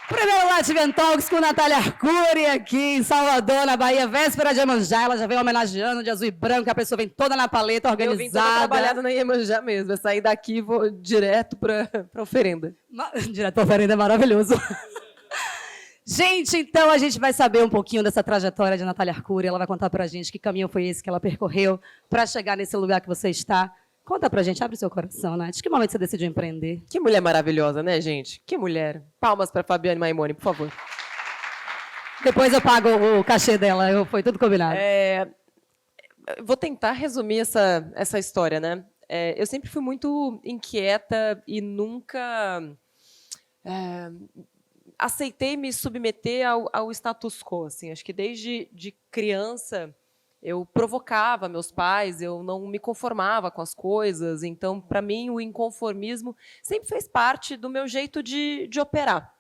Primeiro Latvian Talks com Natália Arcuri aqui em Salvador, na Bahia, véspera de Iemanjá. Ela já veio homenageando de azul e branco, a pessoa vem toda na paleta, organizada. Eu vim toda trabalhada na Iemanjá mesmo. Eu sair daqui e vou direto para oferenda. Direto para oferenda é maravilhoso. Gente, então a gente vai saber um pouquinho dessa trajetória de Natália Arcuri. Ela vai contar pra gente que caminho foi esse que ela percorreu para chegar nesse lugar que você está. Conta pra gente, abre o seu coração, Nath. De que momento você decidiu empreender? Que mulher maravilhosa, né, gente? Que mulher. Palmas para Fabiane Maimone, por favor. Depois eu pago o cachê dela, foi tudo combinado. Vou tentar resumir essa história, né? Eu sempre fui muito inquieta e nunca aceitei me submeter ao status quo. Assim. Acho que desde de criança eu provocava meus pais, eu não me conformava com as coisas. Então, para mim, o inconformismo sempre fez parte do meu jeito de operar.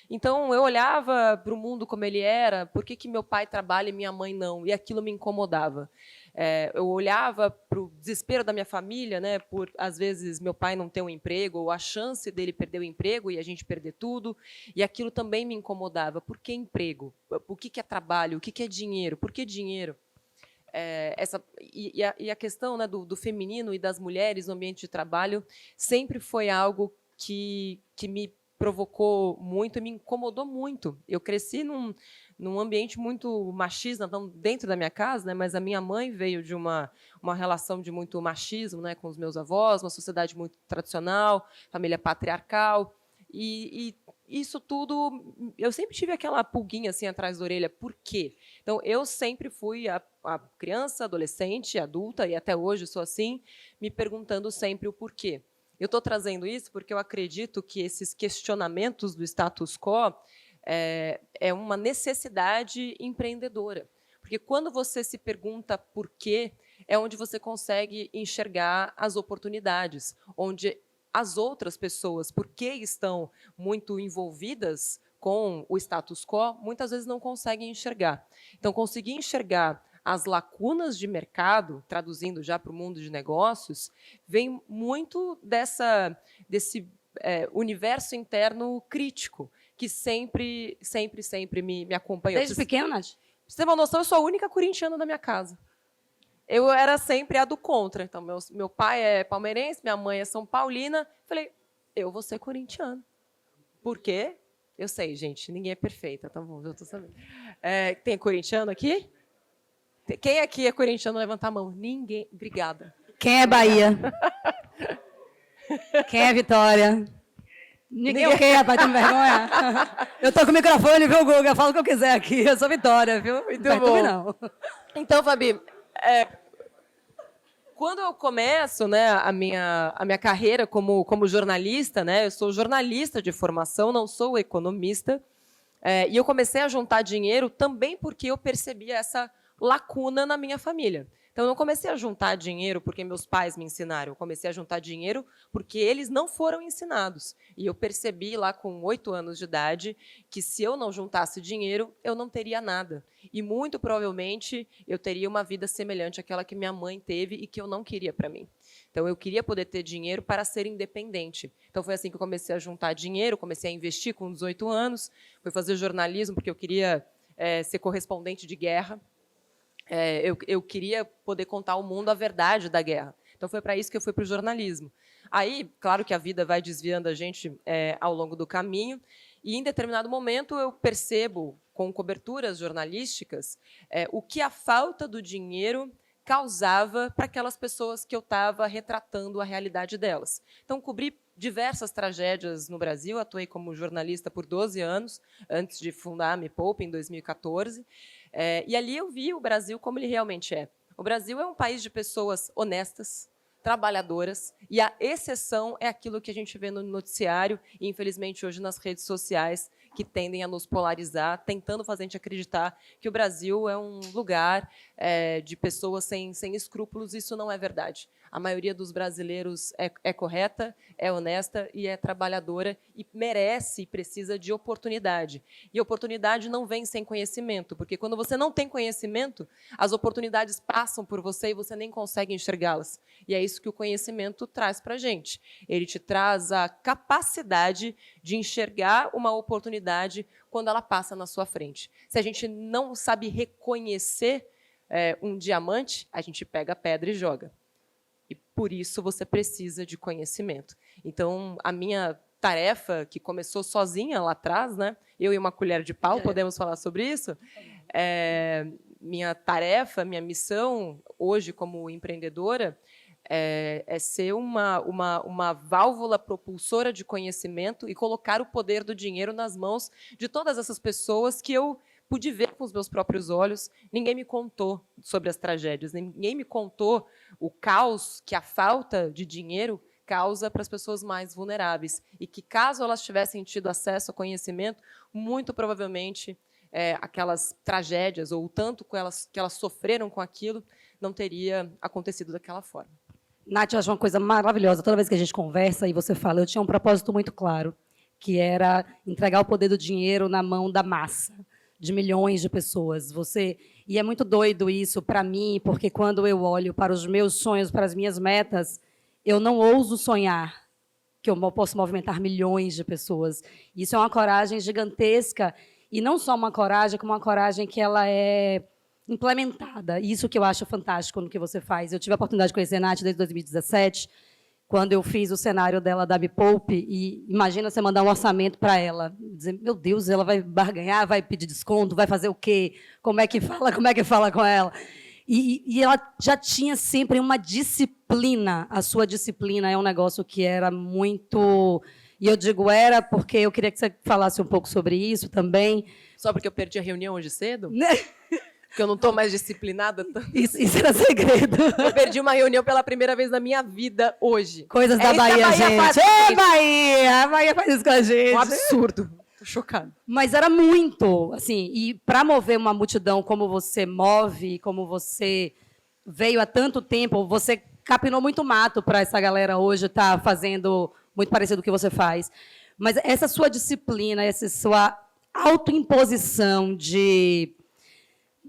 Então, eu olhava para o mundo como ele era, por que meu pai trabalha e minha mãe não? E aquilo me incomodava. Eu olhava para o desespero da minha família, né, por, às vezes, meu pai não ter um emprego, ou a chance dele perder o emprego e a gente perder tudo, e aquilo também me incomodava. Por que emprego? O que é trabalho? O que é dinheiro? Por que dinheiro? E a questão, né, do feminino e das mulheres no ambiente de trabalho sempre foi algo que me provocou muito e me incomodou muito. Eu cresci num ambiente muito machista, não dentro da minha casa, né, mas a minha mãe veio de uma relação de muito machismo, né, com os meus avós, uma sociedade muito tradicional, família patriarcal, e isso tudo, eu sempre tive aquela pulguinha assim atrás da orelha. Por quê? Então, eu sempre fui a criança, adolescente, adulta, e até hoje sou assim, me perguntando sempre o porquê. Eu estou trazendo isso porque eu acredito que esses questionamentos do status quo é uma necessidade empreendedora. Porque quando você se pergunta por quê, é onde você consegue enxergar as oportunidades, onde as outras pessoas, porque estão muito envolvidas com o status quo, muitas vezes não conseguem enxergar. Então, conseguir enxergar as lacunas de mercado, traduzindo já para o mundo de negócios, vem muito desse universo interno crítico, que sempre me acompanhou. Desde pequena, Nath? Pra você ter uma noção, eu sou a única corintiana da minha casa. Eu era sempre a do contra. Então, meu pai é palmeirense, minha mãe é São Paulina. Falei, eu vou ser corintiana. Por quê? Eu sei, gente, ninguém é perfeita, tá bom, já estou sabendo. Tem corintiano aqui? Quem aqui é corintiano? Levanta a mão. Ninguém. Obrigada. Quem é Bahia? Quem é Vitória? Ninguém o quê, rapaz? Tem vergonha? Eu tô com o microfone, viu, Guga? Fala o que eu quiser aqui. Eu sou Vitória, viu? Muito não bom. Não. Então, Fabi, quando eu começo, né, a minha carreira como jornalista, né, eu sou jornalista de formação, não sou economista, e eu comecei a juntar dinheiro também porque eu percebia essa lacuna na minha família. Então, eu não comecei a juntar dinheiro porque meus pais me ensinaram, eu comecei a juntar dinheiro porque eles não foram ensinados. E eu percebi lá com 8 anos de idade que se eu não juntasse dinheiro, eu não teria nada. E muito provavelmente eu teria uma vida semelhante àquela que minha mãe teve e que eu não queria para mim. Então, eu queria poder ter dinheiro para ser independente. Então, foi assim que eu comecei a juntar dinheiro, comecei a investir com 18 anos, fui fazer jornalismo porque eu queria ser correspondente de guerra. Eu queria poder contar ao mundo a verdade da guerra. Então, foi para isso que eu fui para o jornalismo. Aí, claro que a vida vai desviando a gente ao longo do caminho, e, em determinado momento, eu percebo, com coberturas jornalísticas, o que a falta do dinheiro causava para aquelas pessoas que eu estava retratando a realidade delas. Então, cobri diversas tragédias no Brasil, atuei como jornalista por 12 anos, antes de fundar a Me Poupe, em 2014, e ali eu vi o Brasil como ele realmente é. O Brasil é um país de pessoas honestas, trabalhadoras, e a exceção é aquilo que a gente vê no noticiário e, infelizmente, hoje nas redes sociais, que tendem a nos polarizar, tentando fazer a gente acreditar que o Brasil é um lugar de pessoas sem escrúpulos. Isso não é verdade. A maioria dos brasileiros é correta, é honesta e é trabalhadora e merece e precisa de oportunidade. E oportunidade não vem sem conhecimento, porque quando você não tem conhecimento, as oportunidades passam por você e você nem consegue enxergá-las. E é isso que o conhecimento traz para a gente. Ele te traz a capacidade de enxergar uma oportunidade quando ela passa na sua frente. Se a gente não sabe reconhecer um diamante, a gente pega a pedra e joga. E por isso você precisa de conhecimento. Então, a minha tarefa, que começou sozinha lá atrás, né? Eu e uma colher de pau, podemos falar sobre isso? Minha tarefa, minha missão, hoje como empreendedora, é ser uma válvula propulsora de conhecimento e colocar o poder do dinheiro nas mãos de todas essas pessoas que eu pude ver com os meus próprios olhos. Ninguém me contou sobre as tragédias, ninguém me contou o caos que a falta de dinheiro causa para as pessoas mais vulneráveis. E que, caso elas tivessem tido acesso a conhecimento, muito provavelmente aquelas tragédias, ou o tanto que elas sofreram com aquilo, não teria acontecido daquela forma. Nath, eu acho uma coisa maravilhosa. Toda vez que a gente conversa e você fala, eu tinha um propósito muito claro, que era entregar o poder do dinheiro na mão da massa, de milhões de pessoas. E é muito doido isso para mim, porque quando eu olho para os meus sonhos, para as minhas metas, eu não ouso sonhar que eu posso movimentar milhões de pessoas. Isso é uma coragem gigantesca, e não só uma coragem, como uma coragem que ela é implementada. Isso que eu acho fantástico no que você faz. Eu tive a oportunidade de conhecer a Nath desde 2017, quando eu fiz o cenário dela da Me Poupe, e imagina você mandar um orçamento para ela, dizer, meu Deus, ela vai barganhar, vai pedir desconto, vai fazer o quê? Como é que fala com ela? E ela já tinha sempre uma disciplina. A sua disciplina é um negócio que era muito... E eu digo era porque eu queria que você falasse um pouco sobre isso também. Só porque eu perdi a reunião hoje cedo? Porque eu não estou mais disciplinada tanto. Isso era segredo. Eu perdi uma reunião pela primeira vez na minha vida hoje. Coisas da Bahia, gente. Ô, Bahia! A Bahia faz isso com a gente. Um absurdo. Estou chocada. Mas era muito, assim, e para mover uma multidão como você move, como você veio há tanto tempo, você capinou muito mato para essa galera hoje estar fazendo muito parecido com o que você faz. Mas essa sua disciplina, essa sua autoimposição de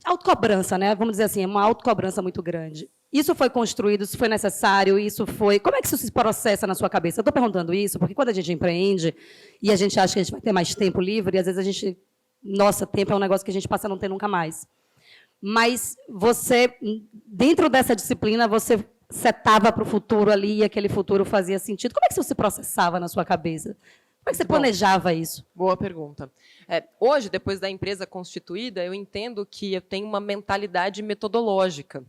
autocobrança, né? Vamos dizer assim, é uma autocobrança muito grande. Isso foi construído, isso foi necessário, isso foi... Como é que isso se processa na sua cabeça? Eu estou perguntando isso porque quando a gente empreende e a gente acha que a gente vai ter mais tempo livre, e às vezes a gente... Nossa, tempo é um negócio que a gente passa a não ter nunca mais. Mas você, dentro dessa disciplina, você setava para o futuro ali e aquele futuro fazia sentido. Como é que isso se processava na sua cabeça? Como é que você planejava isso? Boa pergunta. Hoje, depois da empresa constituída, eu entendo que eu tenho uma mentalidade metodológica.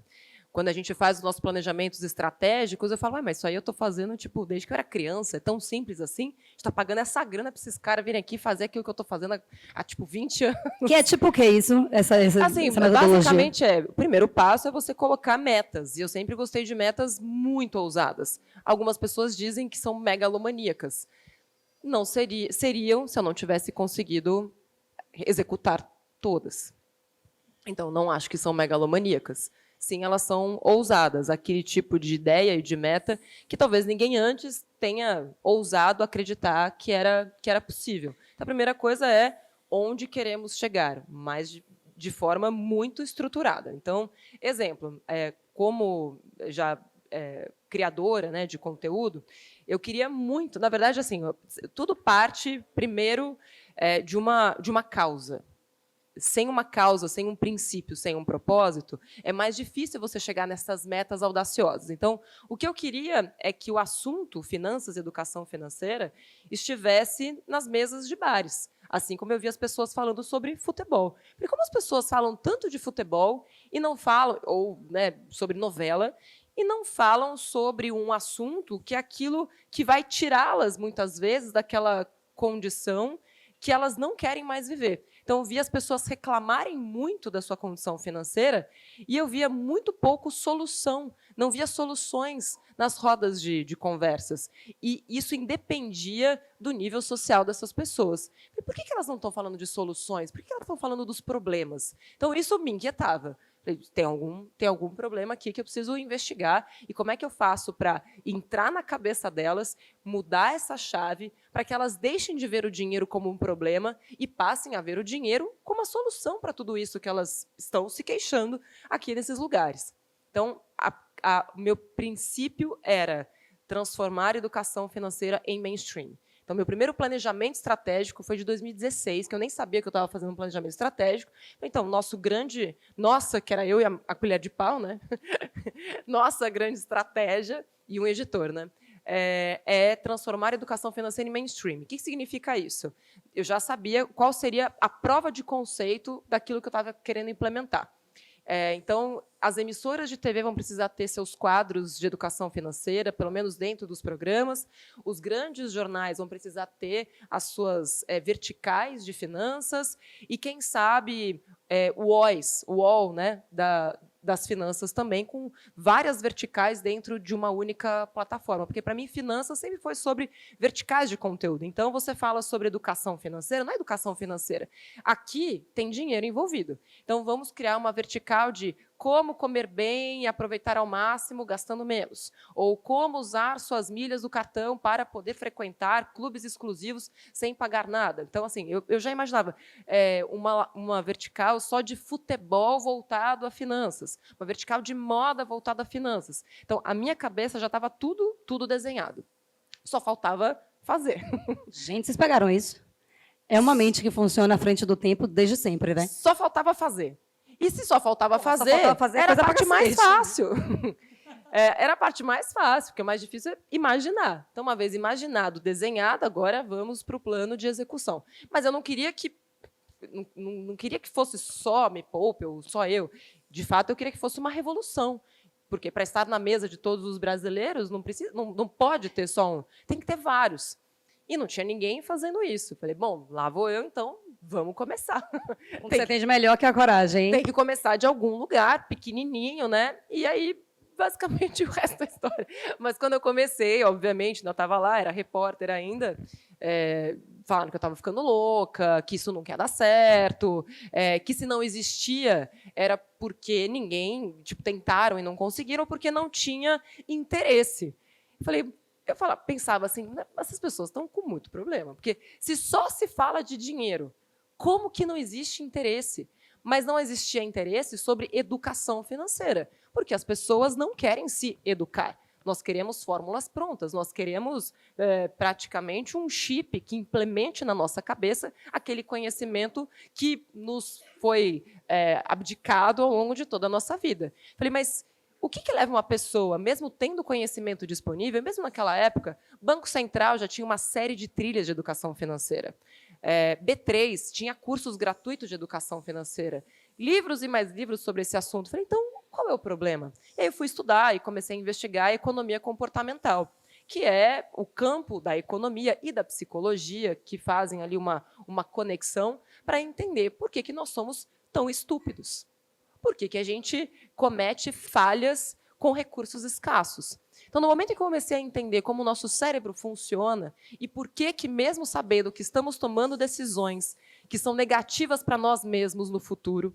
Quando a gente faz os nossos planejamentos estratégicos, eu falo, mas isso aí eu estou fazendo desde que eu era criança, é tão simples assim? A gente está pagando essa grana para esses caras virem aqui fazer aquilo que eu estou fazendo há 20 anos. Que é tipo o que isso? Essa basicamente o primeiro passo é você colocar metas. E eu sempre gostei de metas muito ousadas. Algumas pessoas dizem que são megalomaníacas. Não seriam se eu não tivesse conseguido executar todas. Então, não acho que são megalomaníacas. Sim, elas são ousadas, aquele tipo de ideia e de meta que talvez ninguém antes tenha ousado acreditar que era possível. Então, a primeira coisa é onde queremos chegar, mas de forma muito estruturada. Então, exemplo, como já criadora, né, de conteúdo, eu queria muito, na verdade, assim, tudo parte primeiro de uma causa. Sem uma causa, sem um princípio, sem um propósito, é mais difícil você chegar nessas metas audaciosas. Então, o que eu queria é que o assunto finanças e educação financeira estivesse nas mesas de bares, assim como eu vi as pessoas falando sobre futebol. Porque como as pessoas falam tanto de futebol e não falam, ou sobre novela, e não falam sobre um assunto que é aquilo que vai tirá-las, muitas vezes, daquela condição que elas não querem mais viver. Então, eu via as pessoas reclamarem muito da sua condição financeira e eu via muito pouco solução, não via soluções nas rodas de conversas. E isso independia do nível social dessas pessoas. E por que elas não estão falando de soluções? Por que elas estão falando dos problemas? Então, isso me inquietava. Tem algum problema aqui que eu preciso investigar. E como é que eu faço para entrar na cabeça delas, mudar essa chave, para que elas deixem de ver o dinheiro como um problema e passem a ver o dinheiro como a solução para tudo isso que elas estão se queixando aqui nesses lugares. Então, meu princípio era transformar a educação financeira em mainstream. Então, meu primeiro planejamento estratégico foi de 2016, que eu nem sabia que eu estava fazendo um planejamento estratégico. Então, nossa, que era eu e a colher de pau, né? Nossa grande estratégia e um editor, né? É transformar a educação financeira em mainstream. O que significa isso? Eu já sabia qual seria a prova de conceito daquilo que eu estava querendo implementar. Então, as emissoras de TV vão precisar ter seus quadros de educação financeira, pelo menos dentro dos programas. Os grandes jornais vão precisar ter as suas verticais de finanças. E, quem sabe, o UOL, né, das finanças também, com várias verticais dentro de uma única plataforma. Porque, para mim, finanças sempre foi sobre verticais de conteúdo. Então, você fala sobre educação financeira, não é educação financeira. Aqui tem dinheiro envolvido. Então, vamos criar uma vertical de como comer bem e aproveitar ao máximo gastando menos. Ou como usar suas milhas do cartão para poder frequentar clubes exclusivos sem pagar nada. Então, assim, eu já imaginava uma vertical só de futebol voltado a finanças, uma vertical de moda voltada a finanças. Então, a minha cabeça já estava tudo desenhado. Só faltava fazer. Gente, vocês pegaram isso? É uma mente que funciona à frente do tempo desde sempre, né? Só faltava fazer. E se só faltava fazer, era a parte mais fácil. Era a parte mais fácil, porque o mais difícil é imaginar. Então, uma vez imaginado, desenhado, agora vamos para o plano de execução. Mas eu não queria que fosse só Me Poupe ou só eu. De fato, eu queria que fosse uma revolução. Porque para estar na mesa de todos os brasileiros, não pode ter só um, tem que ter vários. E não tinha ninguém fazendo isso. Falei, bom, lá vou eu, então vamos começar. Você tem de melhor que a coragem, hein? Tem que começar de algum lugar, pequenininho, né? E aí, basicamente, o resto da história. Mas quando eu comecei, obviamente, não estava lá, era repórter ainda, falando que eu estava ficando louca, que isso não quer dar certo, que se não existia era porque ninguém, tentaram e não conseguiram, porque não tinha interesse. Pensava assim, essas pessoas estão com muito problema, porque se só se fala de dinheiro, como que não existe interesse? Mas não existia interesse sobre educação financeira, porque as pessoas não querem se educar. Nós queremos fórmulas prontas, nós queremos praticamente um chip que implemente na nossa cabeça aquele conhecimento que nos foi abdicado ao longo de toda a nossa vida. Falei, mas o que leva uma pessoa, mesmo tendo conhecimento disponível, mesmo naquela época, Banco Central já tinha uma série de trilhas de educação financeira. B3 tinha cursos gratuitos de educação financeira. Livros e mais livros sobre esse assunto. Falei, então, qual é o problema? E aí eu fui estudar e comecei a investigar a economia comportamental, que é o campo da economia e da psicologia que fazem ali uma conexão para entender por que nós somos tão estúpidos. Por que a gente comete falhas com recursos escassos. Então, no momento em que eu comecei a entender como o nosso cérebro funciona e por que mesmo sabendo que estamos tomando decisões que são negativas para nós mesmos no futuro,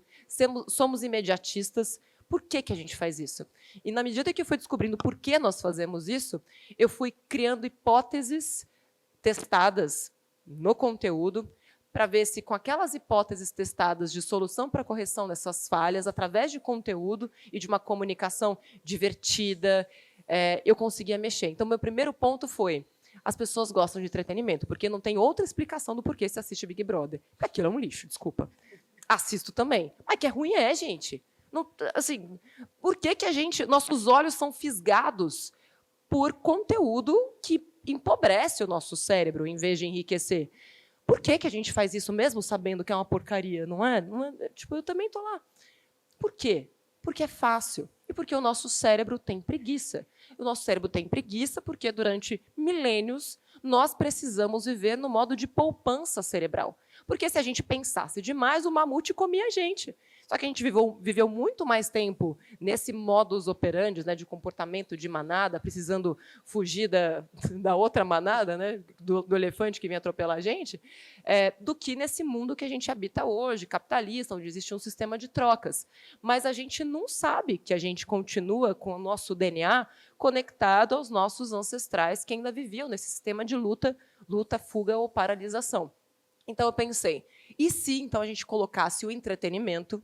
somos imediatistas, por que a gente faz isso? E, na medida que eu fui descobrindo por que nós fazemos isso, eu fui criando hipóteses testadas no conteúdo para ver se, com aquelas hipóteses testadas de solução para a correção dessas falhas, através de conteúdo e de uma comunicação divertida, eu conseguia mexer. Então, meu primeiro ponto foi, as pessoas gostam de entretenimento, porque não tem outra explicação do porquê se assiste Big Brother. Aquilo é um lixo, desculpa. Assisto também. Mas que é ruim gente. Não, assim, por que nossos olhos são fisgados por conteúdo que empobrece o nosso cérebro, em vez de enriquecer? Por que a gente faz isso mesmo sabendo que é uma porcaria, não é? Eu também estou lá. Por quê? Porque é fácil. E porque o nosso cérebro tem preguiça. O nosso cérebro tem preguiça porque, durante milênios, nós precisamos viver no modo de poupança cerebral. Porque se a gente pensasse demais, o mamute comia a gente. Só que a gente viveu muito mais tempo nesse modus operandi, né, de comportamento de manada, precisando fugir da outra manada, né, do elefante que vinha atropelar a gente, do que nesse mundo que a gente habita hoje, capitalista, onde existe um sistema de trocas. Mas a gente não sabe que a gente continua com o nosso DNA conectado aos nossos ancestrais que ainda viviam nesse sistema de luta, fuga ou paralisação. Então eu pensei, e se então a gente colocasse o entretenimento,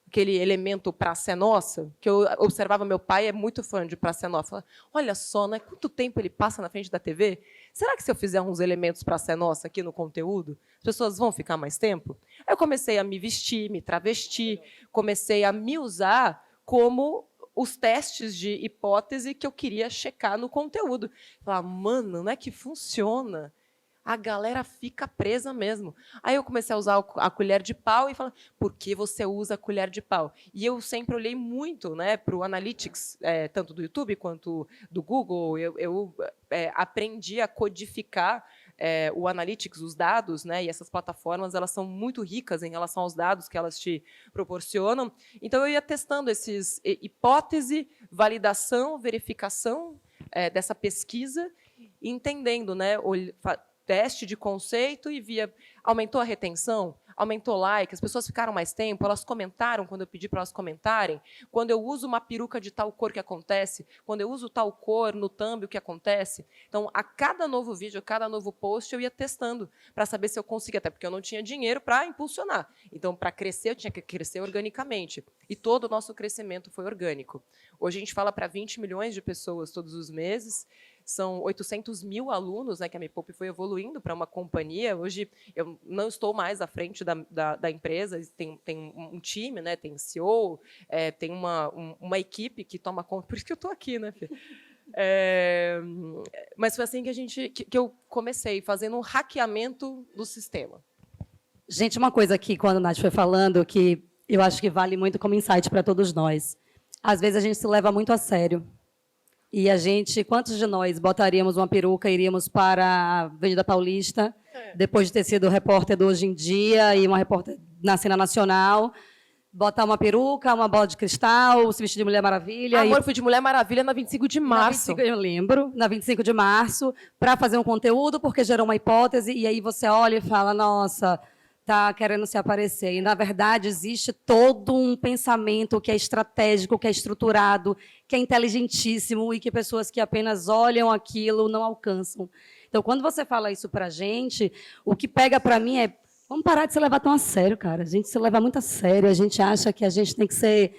aquele elemento Praça é Nossa, que eu observava, meu pai é muito fã de Praça é Nossa. Olha só, né, quanto tempo ele passa na frente da TV? Será que se eu fizer uns elementos Praça é Nossa aqui no conteúdo, as pessoas vão ficar mais tempo? Aí eu comecei a me vestir, me travestir, comecei a me usar como os testes de hipótese que eu queria checar no conteúdo. Falar, mano, não é que funciona? A galera fica presa mesmo. Aí eu comecei a usar a colher de pau e falar, por que você usa a colher de pau? E eu sempre olhei muito, né, para o Analytics, tanto do YouTube quanto do Google. Eu aprendi a codificar o Analytics, os dados, né, e essas plataformas elas são muito ricas em relação aos dados que elas te proporcionam. Então, eu ia testando esses hipótese, validação, verificação dessa pesquisa, entendendo, né, teste de conceito e via, aumentou a retenção, aumentou like, as pessoas ficaram mais tempo, elas comentaram quando eu pedi para elas comentarem, quando eu uso uma peruca de tal cor, que acontece, quando eu uso tal cor no thumb, o que acontece. Então, a cada novo vídeo, a cada novo post, eu ia testando para saber se eu conseguia, até porque eu não tinha dinheiro para impulsionar. Então, para crescer, eu tinha que crescer organicamente. E todo o nosso crescimento foi orgânico. Hoje a gente fala para 20 milhões de pessoas todos os meses, são 800 mil alunos, né, que a Me Poupe foi evoluindo para uma companhia. Hoje eu não estou mais à frente da empresa, tem um time, né, tem CEO, tem uma equipe que toma conta, por isso que eu estou aqui, né, Fê? Mas foi assim que eu comecei, fazendo um hackeamento do sistema. Gente, uma coisa aqui, quando a Nath foi falando, que eu acho que vale muito como insight para todos nós. Às vezes a gente se leva muito a sério. E a gente, quantos de nós botaríamos uma peruca e iríamos para a Avenida Paulista, depois de ter sido repórter do Hoje em Dia e uma repórter na cena nacional, botar uma peruca, uma bola de cristal, se vestir de Mulher Maravilha. Amor, fui de Mulher Maravilha na 25 de março. Eu lembro, na 25 de março, para fazer um conteúdo, porque gerou uma hipótese, e aí você olha e fala, nossa, está querendo se aparecer. E, na verdade, existe todo um pensamento que é estratégico, que é estruturado, que é inteligentíssimo e que pessoas que apenas olham aquilo não alcançam. Então, quando você fala isso para a gente, o que pega para mim é, vamos parar de se levar tão a sério, cara. A gente se leva muito a sério, a gente acha que a gente tem que ser,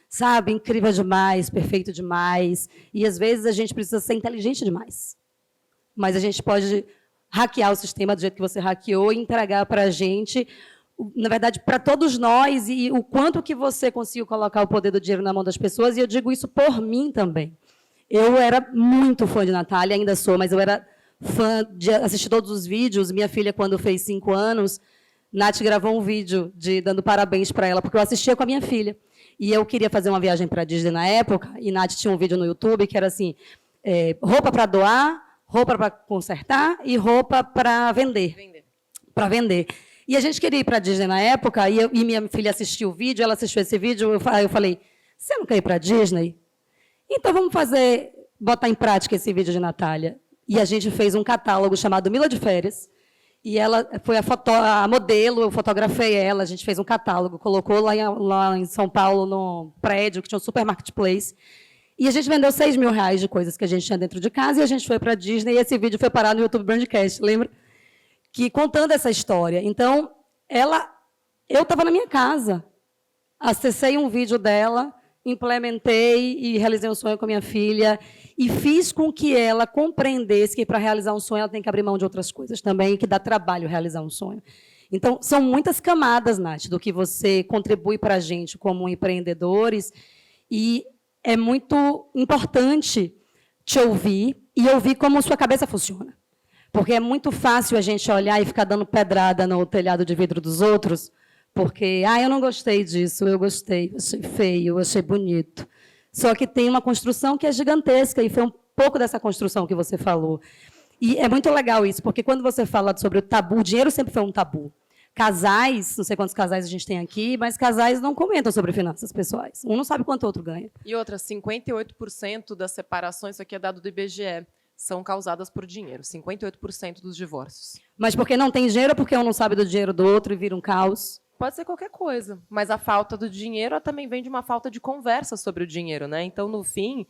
sabe, incrível demais, perfeito demais, e, às vezes, a gente precisa ser inteligente demais. Mas a gente pode hackear o sistema do jeito que você hackeou e entregar para a gente, na verdade, para todos nós, e o quanto que você conseguiu colocar o poder do dinheiro na mão das pessoas, e eu digo isso por mim também. Eu era muito fã de Natália, ainda sou, mas eu era fã de assistir todos os vídeos. Minha filha, quando fez 5 anos, Nath gravou um vídeo dando parabéns para ela, porque eu assistia com a minha filha. E eu queria fazer uma viagem para a Disney na época, e Nath tinha um vídeo no YouTube que era assim, roupa para doar, roupa para consertar e roupa para vender. Para vender. E a gente queria ir para a Disney na época, e minha filha assistiu o vídeo, ela assistiu esse vídeo, eu falei, você não quer ir para a Disney? Então vamos botar em prática esse vídeo de Natália. E a gente fez um catálogo chamado Mila de Férias, e ela foi a modelo, eu fotografei ela, a gente fez um catálogo, colocou lá em São Paulo, no prédio, que tinha um super marketplace. E a gente vendeu R$6 mil de coisas que a gente tinha dentro de casa, e a gente foi para a Disney, e esse vídeo foi parar no YouTube Brandcast, lembra? Que contando essa história. Então, eu estava na minha casa, acessei um vídeo dela, implementei e realizei um sonho com a minha filha, e fiz com que ela compreendesse que, para realizar um sonho, ela tem que abrir mão de outras coisas também, que dá trabalho realizar um sonho. Então, são muitas camadas, Nath, do que você contribui para a gente como empreendedores, e é muito importante te ouvir e ouvir como sua cabeça funciona. Porque é muito fácil a gente olhar e ficar dando pedrada no telhado de vidro dos outros, porque, eu não gostei disso, eu gostei, achei feio, achei bonito. Só que tem uma construção que é gigantesca, e foi um pouco dessa construção que você falou. E é muito legal isso, porque quando você fala sobre o tabu, o dinheiro sempre foi um tabu. Casais, não sei quantos casais a gente tem aqui, mas casais não comentam sobre finanças pessoais. Um não sabe quanto o outro ganha. E outra, 58% das separações, isso aqui é dado do IBGE, são causadas por dinheiro, 58% dos divórcios. Mas porque não tem dinheiro ou porque um não sabe do dinheiro do outro e vira um caos? Pode ser qualquer coisa, mas a falta do dinheiro ela também vem de uma falta de conversa sobre o dinheiro, né? Então, no fim,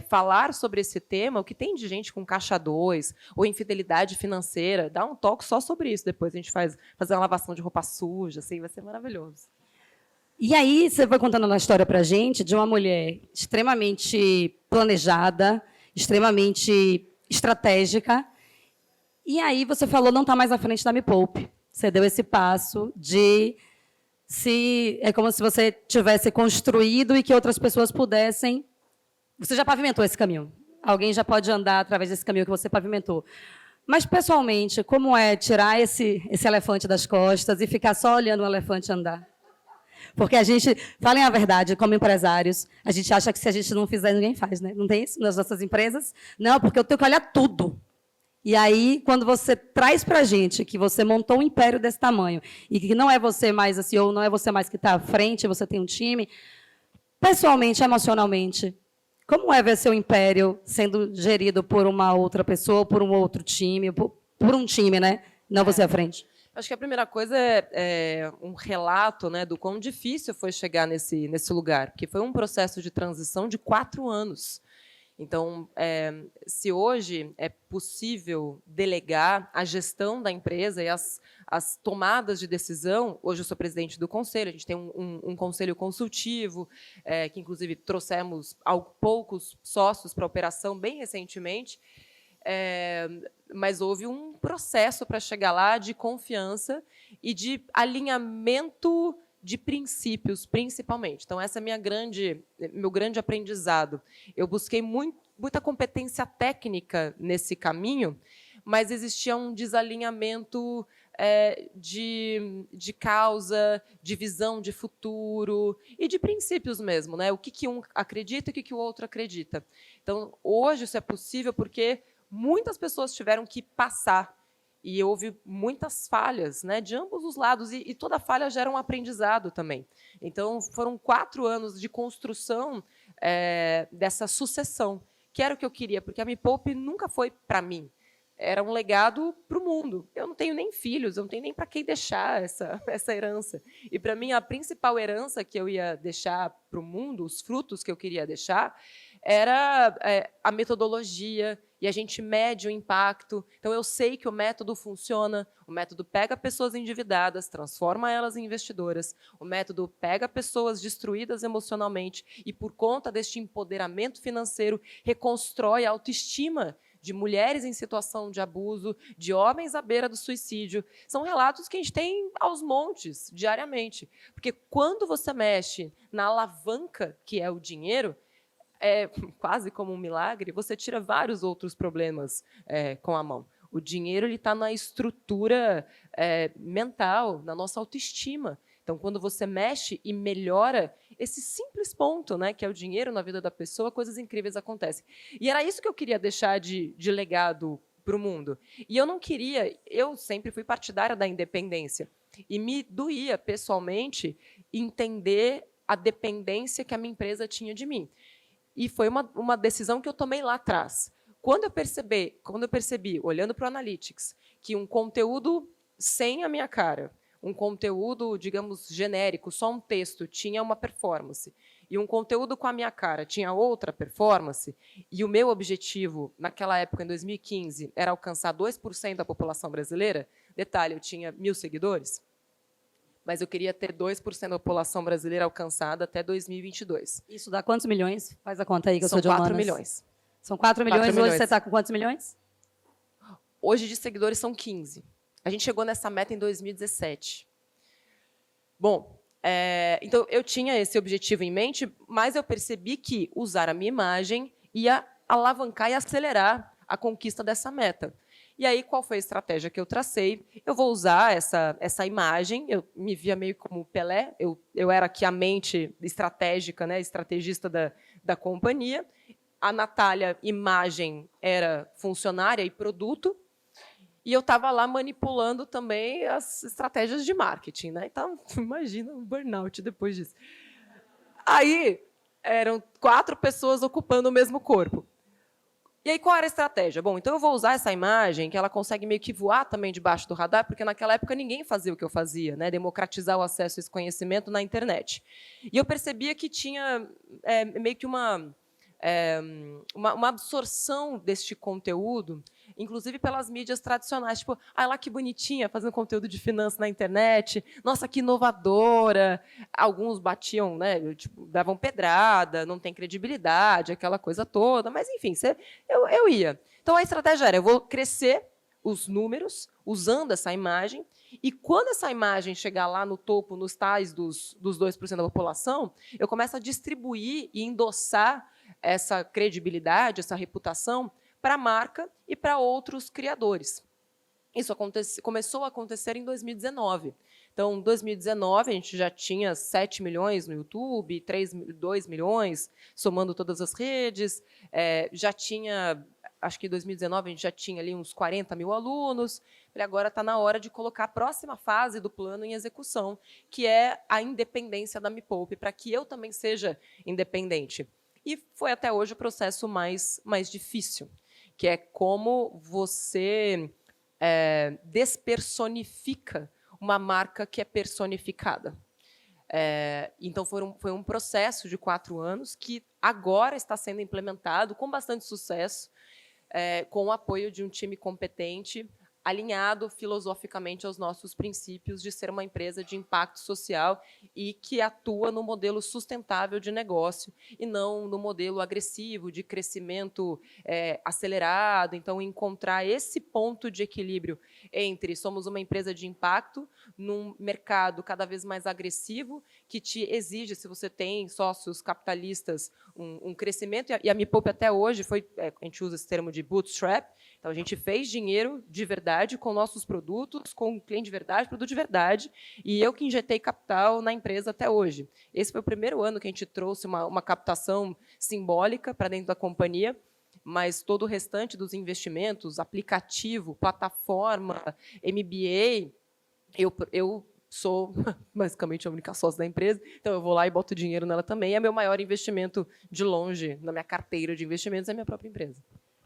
falar sobre esse tema, o que tem de gente com caixa 2 ou infidelidade financeira, dá um toque só sobre isso. Depois a gente fazer uma lavação de roupa suja, assim, vai ser maravilhoso. E aí, você foi contando uma história para a gente de uma mulher extremamente planejada, extremamente estratégica. E aí, você falou, não está mais à frente da Me Poupe. Você deu esse passo de... É como se você tivesse construído e que outras pessoas pudessem... Você já pavimentou esse caminho. Alguém já pode andar através desse caminho que você pavimentou. Mas, pessoalmente, como é tirar esse elefante das costas e ficar só olhando o elefante andar? Porque a gente, falem a verdade, como empresários, a gente acha que se a gente não fizer, ninguém faz, né? Não tem isso nas nossas empresas? Não, porque eu tenho que olhar tudo. E aí, quando você traz para a gente que você montou um império desse tamanho e que não é você mais a CEO, não é você mais que está à frente, você tem um time, pessoalmente, emocionalmente, como é ver seu império sendo gerido por uma outra pessoa, por um outro time, por um time, né? Não você à frente. Acho que a primeira coisa é um relato, né, do quão difícil foi chegar nesse lugar, porque foi um processo de transição de 4 anos. Então, se hoje é possível delegar a gestão da empresa e as tomadas de decisão, hoje eu sou presidente do conselho, a gente tem um conselho consultivo, que, inclusive, trouxemos poucos sócios para a operação bem recentemente, mas houve um processo para chegar lá de confiança e de alinhamento de princípios, principalmente. Então, essa é meu grande aprendizado. Eu busquei muita competência técnica nesse caminho, mas existia um desalinhamento de causa, de visão de futuro e de princípios mesmo, né? O que um acredita e o que o outro acredita. Então, hoje isso é possível porque muitas pessoas tiveram que passar e houve muitas falhas, né, de ambos os lados, e toda falha gera um aprendizado também. Então, foram 4 anos de construção dessa sucessão, que era o que eu queria, porque a Me Poupe nunca foi para mim, era um legado para o mundo. Eu não tenho nem filhos, eu não tenho nem para quem deixar essa herança. E, para mim, a principal herança que eu ia deixar para o mundo, os frutos que eu queria deixar, era a metodologia, e a gente mede o impacto. Então, eu sei que o método funciona, o método pega pessoas endividadas, transforma elas em investidoras, o método pega pessoas destruídas emocionalmente e, por conta deste empoderamento financeiro, reconstrói a autoestima de mulheres em situação de abuso, de homens à beira do suicídio. São relatos que a gente tem aos montes, diariamente. Porque quando você mexe na alavanca, que é o dinheiro, quase como um milagre, você tira vários outros problemas com a mão. O dinheiro está na estrutura mental, na nossa autoestima. Então, quando você mexe e melhora esse simples ponto, né, que é o dinheiro na vida da pessoa, coisas incríveis acontecem. E era isso que eu queria deixar de legado para o mundo. E eu não queria, eu sempre fui partidária da independência. E me doía, pessoalmente, entender a dependência que a minha empresa tinha de mim. E foi uma decisão que eu tomei lá atrás. Quando eu percebi, olhando para o Analytics, que um conteúdo sem a minha cara, um conteúdo, digamos, genérico, só um texto, tinha uma performance, e um conteúdo com a minha cara tinha outra performance, e o meu objetivo, naquela época, em 2015, era alcançar 2% da população brasileira, detalhe, eu tinha 1.000 seguidores, mas eu queria ter 2% da população brasileira alcançada até 2022. Isso dá quantos milhões? Faz a conta aí, que eu sou de humanas. 4 milhões. São 4 milhões, 4 milhões. Hoje você está com quantos milhões? Hoje, de seguidores, são 15. A gente chegou nessa meta em 2017. Bom, então, eu tinha esse objetivo em mente, mas eu percebi que usar a minha imagem ia alavancar e acelerar a conquista dessa meta. E aí, qual foi a estratégia que eu tracei? Eu vou usar essa imagem, eu me via meio como Pelé, eu era aqui a mente estratégica, né, estrategista da companhia. A Natália, imagem, era funcionária e produto, e eu estava lá manipulando também as estratégias de marketing, né? Então, imagina um burnout depois disso. Aí, eram 4 pessoas ocupando o mesmo corpo. E aí, qual era a estratégia? Bom, então eu vou usar essa imagem, que ela consegue meio que voar também debaixo do radar, porque naquela época ninguém fazia o que eu fazia, né? Democratizar o acesso a esse conhecimento na internet. E eu percebia que tinha meio que uma absorção deste conteúdo, inclusive pelas mídias tradicionais. Tipo, lá que bonitinha, fazendo conteúdo de finanças na internet. Nossa, que inovadora. Alguns batiam, né, tipo, davam pedrada, não tem credibilidade, aquela coisa toda. Mas, enfim, eu ia. Então, a estratégia era, eu vou crescer os números usando essa imagem, e quando essa imagem chegar lá no topo, nos tais dos 2% da população, eu começo a distribuir e endossar essa credibilidade, essa reputação para a marca e para outros criadores. Isso começou a acontecer em 2019. Então, em 2019, a gente já tinha 7 milhões no YouTube, 2 milhões, somando todas as redes. Já tinha, acho que em 2019, a gente já tinha ali uns 40 mil alunos. E agora está na hora de colocar a próxima fase do plano em execução, que é a independência da Me Poupe, para que eu também seja independente. E foi até hoje o processo mais difícil, que é como você despersonifica uma marca que é personificada. Então, foi um processo de 4 anos que agora está sendo implementado com bastante sucesso, com o apoio de um time competente, alinhado filosoficamente aos nossos princípios de ser uma empresa de impacto social e que atua no modelo sustentável de negócio e não no modelo agressivo de crescimento acelerado. Então, encontrar esse ponto de equilíbrio entre somos uma empresa de impacto num mercado cada vez mais agressivo que te exige, se você tem sócios capitalistas, um crescimento. E a Me Poupe até hoje a gente usa esse termo de bootstrap. Então, a gente fez dinheiro de verdade com nossos produtos, com cliente de verdade, produto de verdade, e eu que injetei capital na empresa até hoje. Esse foi o primeiro ano que a gente trouxe uma captação simbólica para dentro da companhia, mas todo o restante dos investimentos, aplicativo, plataforma, MBA, eu sou basicamente a única sócia da empresa, então eu vou lá e boto dinheiro nela também. É meu maior investimento de longe na minha carteira de investimentos, é a minha própria empresa.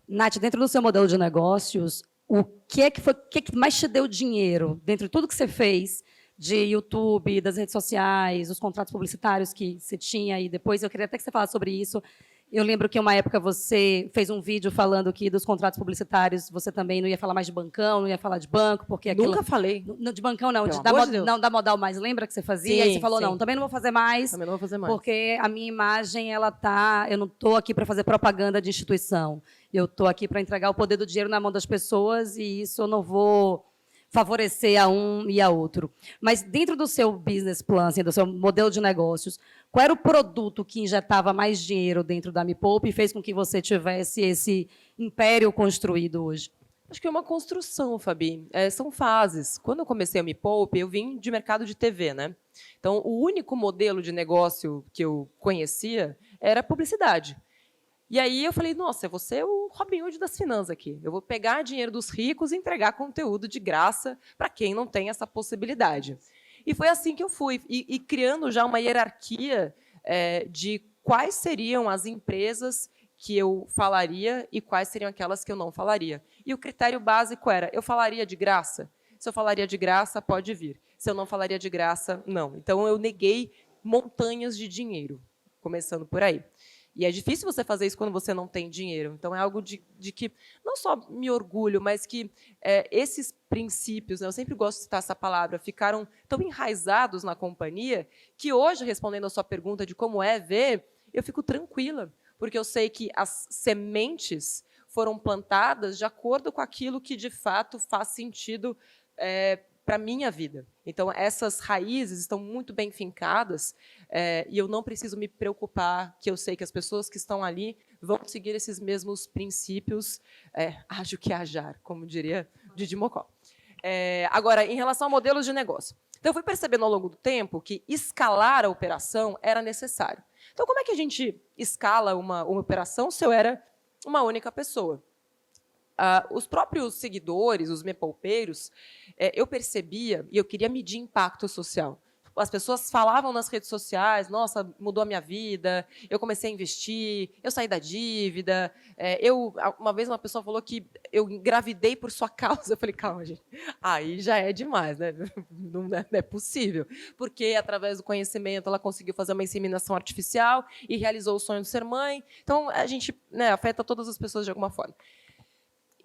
Nath, dentro do seu modelo de negócios, o que que mais te deu dinheiro? Dentro de tudo que você fez, de YouTube, das redes sociais, os contratos publicitários que você tinha, e depois eu queria até que você falasse sobre isso. Eu lembro que uma época você fez um vídeo falando que dos contratos publicitários você também não ia falar mais de bancão, não ia falar de banco, porque aquilo... Nunca falei. De bancão não, não, da Modal Mais. Lembra que você fazia? Sim, aí você falou, sim. não, também não vou fazer mais. Também não vou fazer mais. Porque a minha imagem, eu não estou aqui para fazer propaganda de instituição. Eu estou aqui para entregar o poder do dinheiro na mão das pessoas e isso eu não vou favorecer a um e a outro. Mas dentro do seu business plan, assim, do seu modelo de negócios, qual era o produto que injetava mais dinheiro dentro da Me Poupe e fez com que você tivesse esse império construído hoje? Acho que é uma construção, Fabi. São fases. Quando eu comecei a Me Poupe, eu vim de mercado de TV, né? Então, o único modelo de negócio que eu conhecia era publicidade. E aí eu falei, nossa, eu vou ser o Robin Hood das finanças aqui. Eu vou pegar dinheiro dos ricos e entregar conteúdo de graça para quem não tem essa possibilidade. E foi assim que eu fui, e criando já uma hierarquia de quais seriam as empresas que eu falaria e quais seriam aquelas que eu não falaria. E o critério básico era, eu falaria de graça? Se eu falaria de graça, pode vir. Se eu não falaria de graça, não. Então, eu neguei montanhas de dinheiro, começando por aí. E é difícil você fazer isso quando você não tem dinheiro. Então, é algo de que não só me orgulho, mas que esses princípios, né, eu sempre gosto de citar essa palavra, ficaram tão enraizados na companhia que hoje, respondendo a sua pergunta de como é ver, eu fico tranquila, porque eu sei que as sementes foram plantadas de acordo com aquilo que, de fato, faz sentido para a minha vida. Então, essas raízes estão muito bem fincadas e eu não preciso me preocupar, que eu sei que as pessoas que estão ali vão seguir esses mesmos princípios, ágil que ajar, como diria Didi Mocó. Agora, em relação a modelos de negócio. Então, eu fui percebendo ao longo do tempo que escalar a operação era necessário. Então, como é que a gente escala uma operação se eu era uma única pessoa? Os próprios seguidores, os mepoupeiros, eu percebia e eu queria medir impacto social. as pessoas falavam nas redes sociais, nossa, mudou a minha vida, eu comecei a investir, eu saí da dívida, uma vez uma pessoa falou que eu engravidei por sua causa. Eu falei, calma, gente, aí já é demais, né? Não é possível. Porque, através do conhecimento, ela conseguiu fazer uma inseminação artificial e realizou o sonho de ser mãe. Então, a gente, né, afeta todas as pessoas de alguma forma.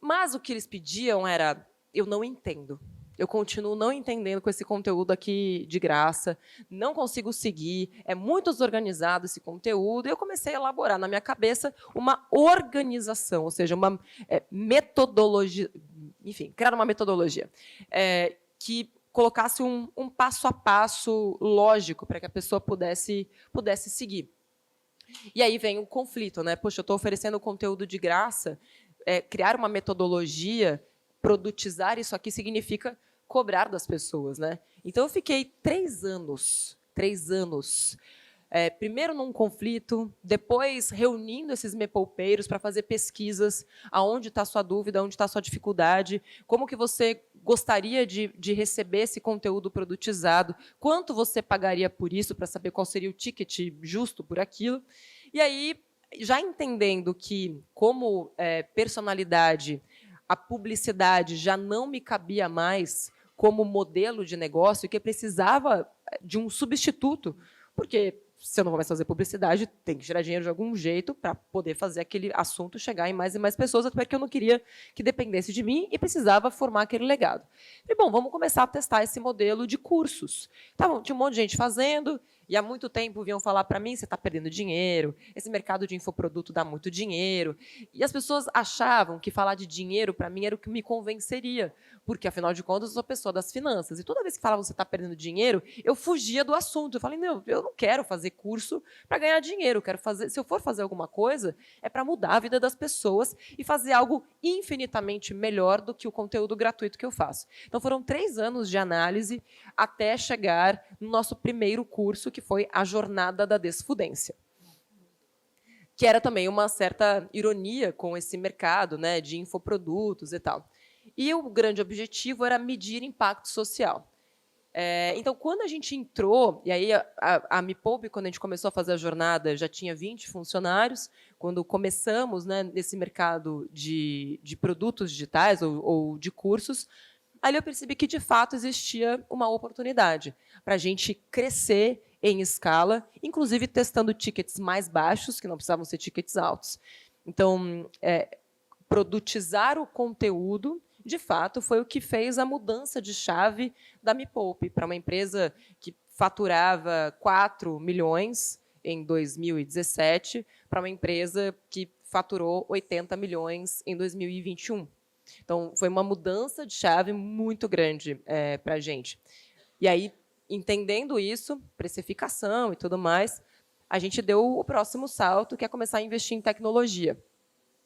Mas o que eles pediam era, eu não entendo. Eu continuo não entendendo com esse conteúdo aqui de graça, não consigo seguir, é muito desorganizado esse conteúdo. E eu comecei a elaborar na minha cabeça uma organização, ou seja, uma metodologia, enfim, criar uma metodologia que colocasse um passo a passo lógico para que a pessoa pudesse seguir. E aí vem o conflito, né? Poxa, eu estou oferecendo conteúdo de graça, criar uma metodologia, produtizar isso aqui significa cobrar das pessoas, né? Então eu fiquei 3 anos, primeiro num conflito, depois reunindo esses mepolpeiros para fazer pesquisas, aonde está a sua dúvida, onde está a sua dificuldade, como que você gostaria de receber esse conteúdo produtizado, quanto você pagaria por isso, para saber qual seria o ticket justo por aquilo. E aí, já entendendo que, como personalidade, a publicidade já não me cabia mais como modelo de negócio, que precisava de um substituto, porque se eu não vou mais fazer publicidade, tem que tirar dinheiro de algum jeito para poder fazer aquele assunto chegar em mais e mais pessoas, até porque eu não queria que dependesse de mim e precisava formar aquele legado. E, bom, vamos começar a testar esse modelo de cursos. Tinha um monte de gente fazendo, e há muito tempo vinham falar para mim, você está perdendo dinheiro, esse mercado de infoproduto dá muito dinheiro. E as pessoas achavam que falar de dinheiro, para mim, era o que me convenceria, porque, afinal de contas, eu sou pessoa das finanças. E toda vez que falavam você está perdendo dinheiro, eu fugia do assunto. Eu falei, não, eu não quero fazer curso para ganhar dinheiro. Eu quero fazer, se eu for fazer alguma coisa, é para mudar a vida das pessoas e fazer algo infinitamente melhor do que o conteúdo gratuito que eu faço. Então, foram 3 anos de análise até chegar no nosso primeiro curso, que foi a Jornada da Desfudência, que era também uma certa ironia com esse mercado, né, de infoprodutos e tal. E o grande objetivo era medir impacto social. Então, quando a gente entrou, e aí a Me Poupe, quando a gente começou a fazer a jornada, já tinha 20 funcionários. Quando começamos, né, nesse mercado de produtos digitais ou de cursos, ali eu percebi que, de fato, existia uma oportunidade para a gente crescer em escala, inclusive testando tickets mais baixos, que não precisavam ser tickets altos. Então, produtizar o conteúdo, de fato, foi o que fez a mudança de chave da Me Poupe para uma empresa que faturava 4 milhões em 2017 para uma empresa que faturou 80 milhões em 2021. Então, foi uma mudança de chave muito grande para a gente. E aí, entendendo isso, precificação e tudo mais, a gente deu o próximo salto, que é começar a investir em tecnologia.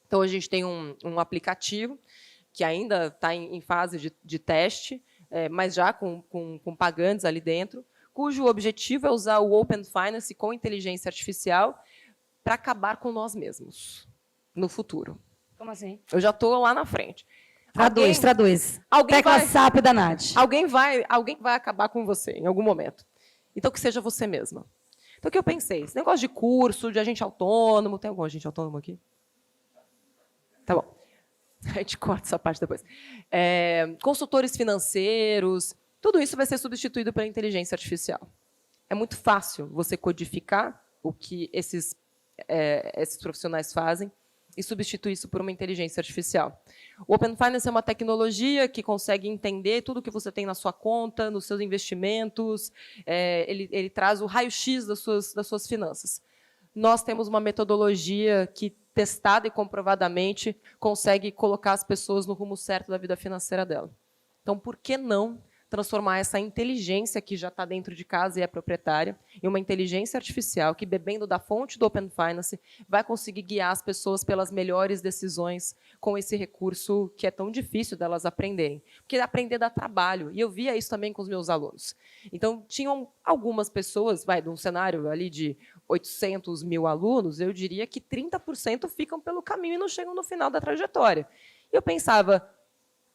Então, a gente tem um aplicativo que ainda está em fase de teste, mas já com pagantes ali dentro, cujo objetivo é usar o Open Finance com inteligência artificial para acabar com nós mesmos no futuro. Como assim? Eu já estou lá na frente. Traduz. Tecla SAP da Nath. Alguém vai acabar com você em algum momento. Então, que seja você mesma. Então, o que eu pensei? Esse negócio de curso, de agente autônomo. Tem algum agente autônomo aqui? Tá bom. A gente corta essa parte depois. Consultores financeiros. Tudo isso vai ser substituído pela inteligência artificial. É muito fácil você codificar o que esses profissionais fazem e substituir isso por uma inteligência artificial. O Open Finance é uma tecnologia que consegue entender tudo que você tem na sua conta, nos seus investimentos. Ele traz o raio-x das suas finanças. Nós temos uma metodologia que, testada e comprovadamente, consegue colocar as pessoas no rumo certo da vida financeira dela. Então, por que não transformar essa inteligência que já está dentro de casa e é proprietária em uma inteligência artificial que, bebendo da fonte do Open Finance, vai conseguir guiar as pessoas pelas melhores decisões com esse recurso que é tão difícil delas aprenderem. Porque aprender dá trabalho, e eu via isso também com os meus alunos. Então, tinham algumas pessoas, de um cenário ali de 800 mil alunos, eu diria que 30% ficam pelo caminho e não chegam no final da trajetória. E eu pensava,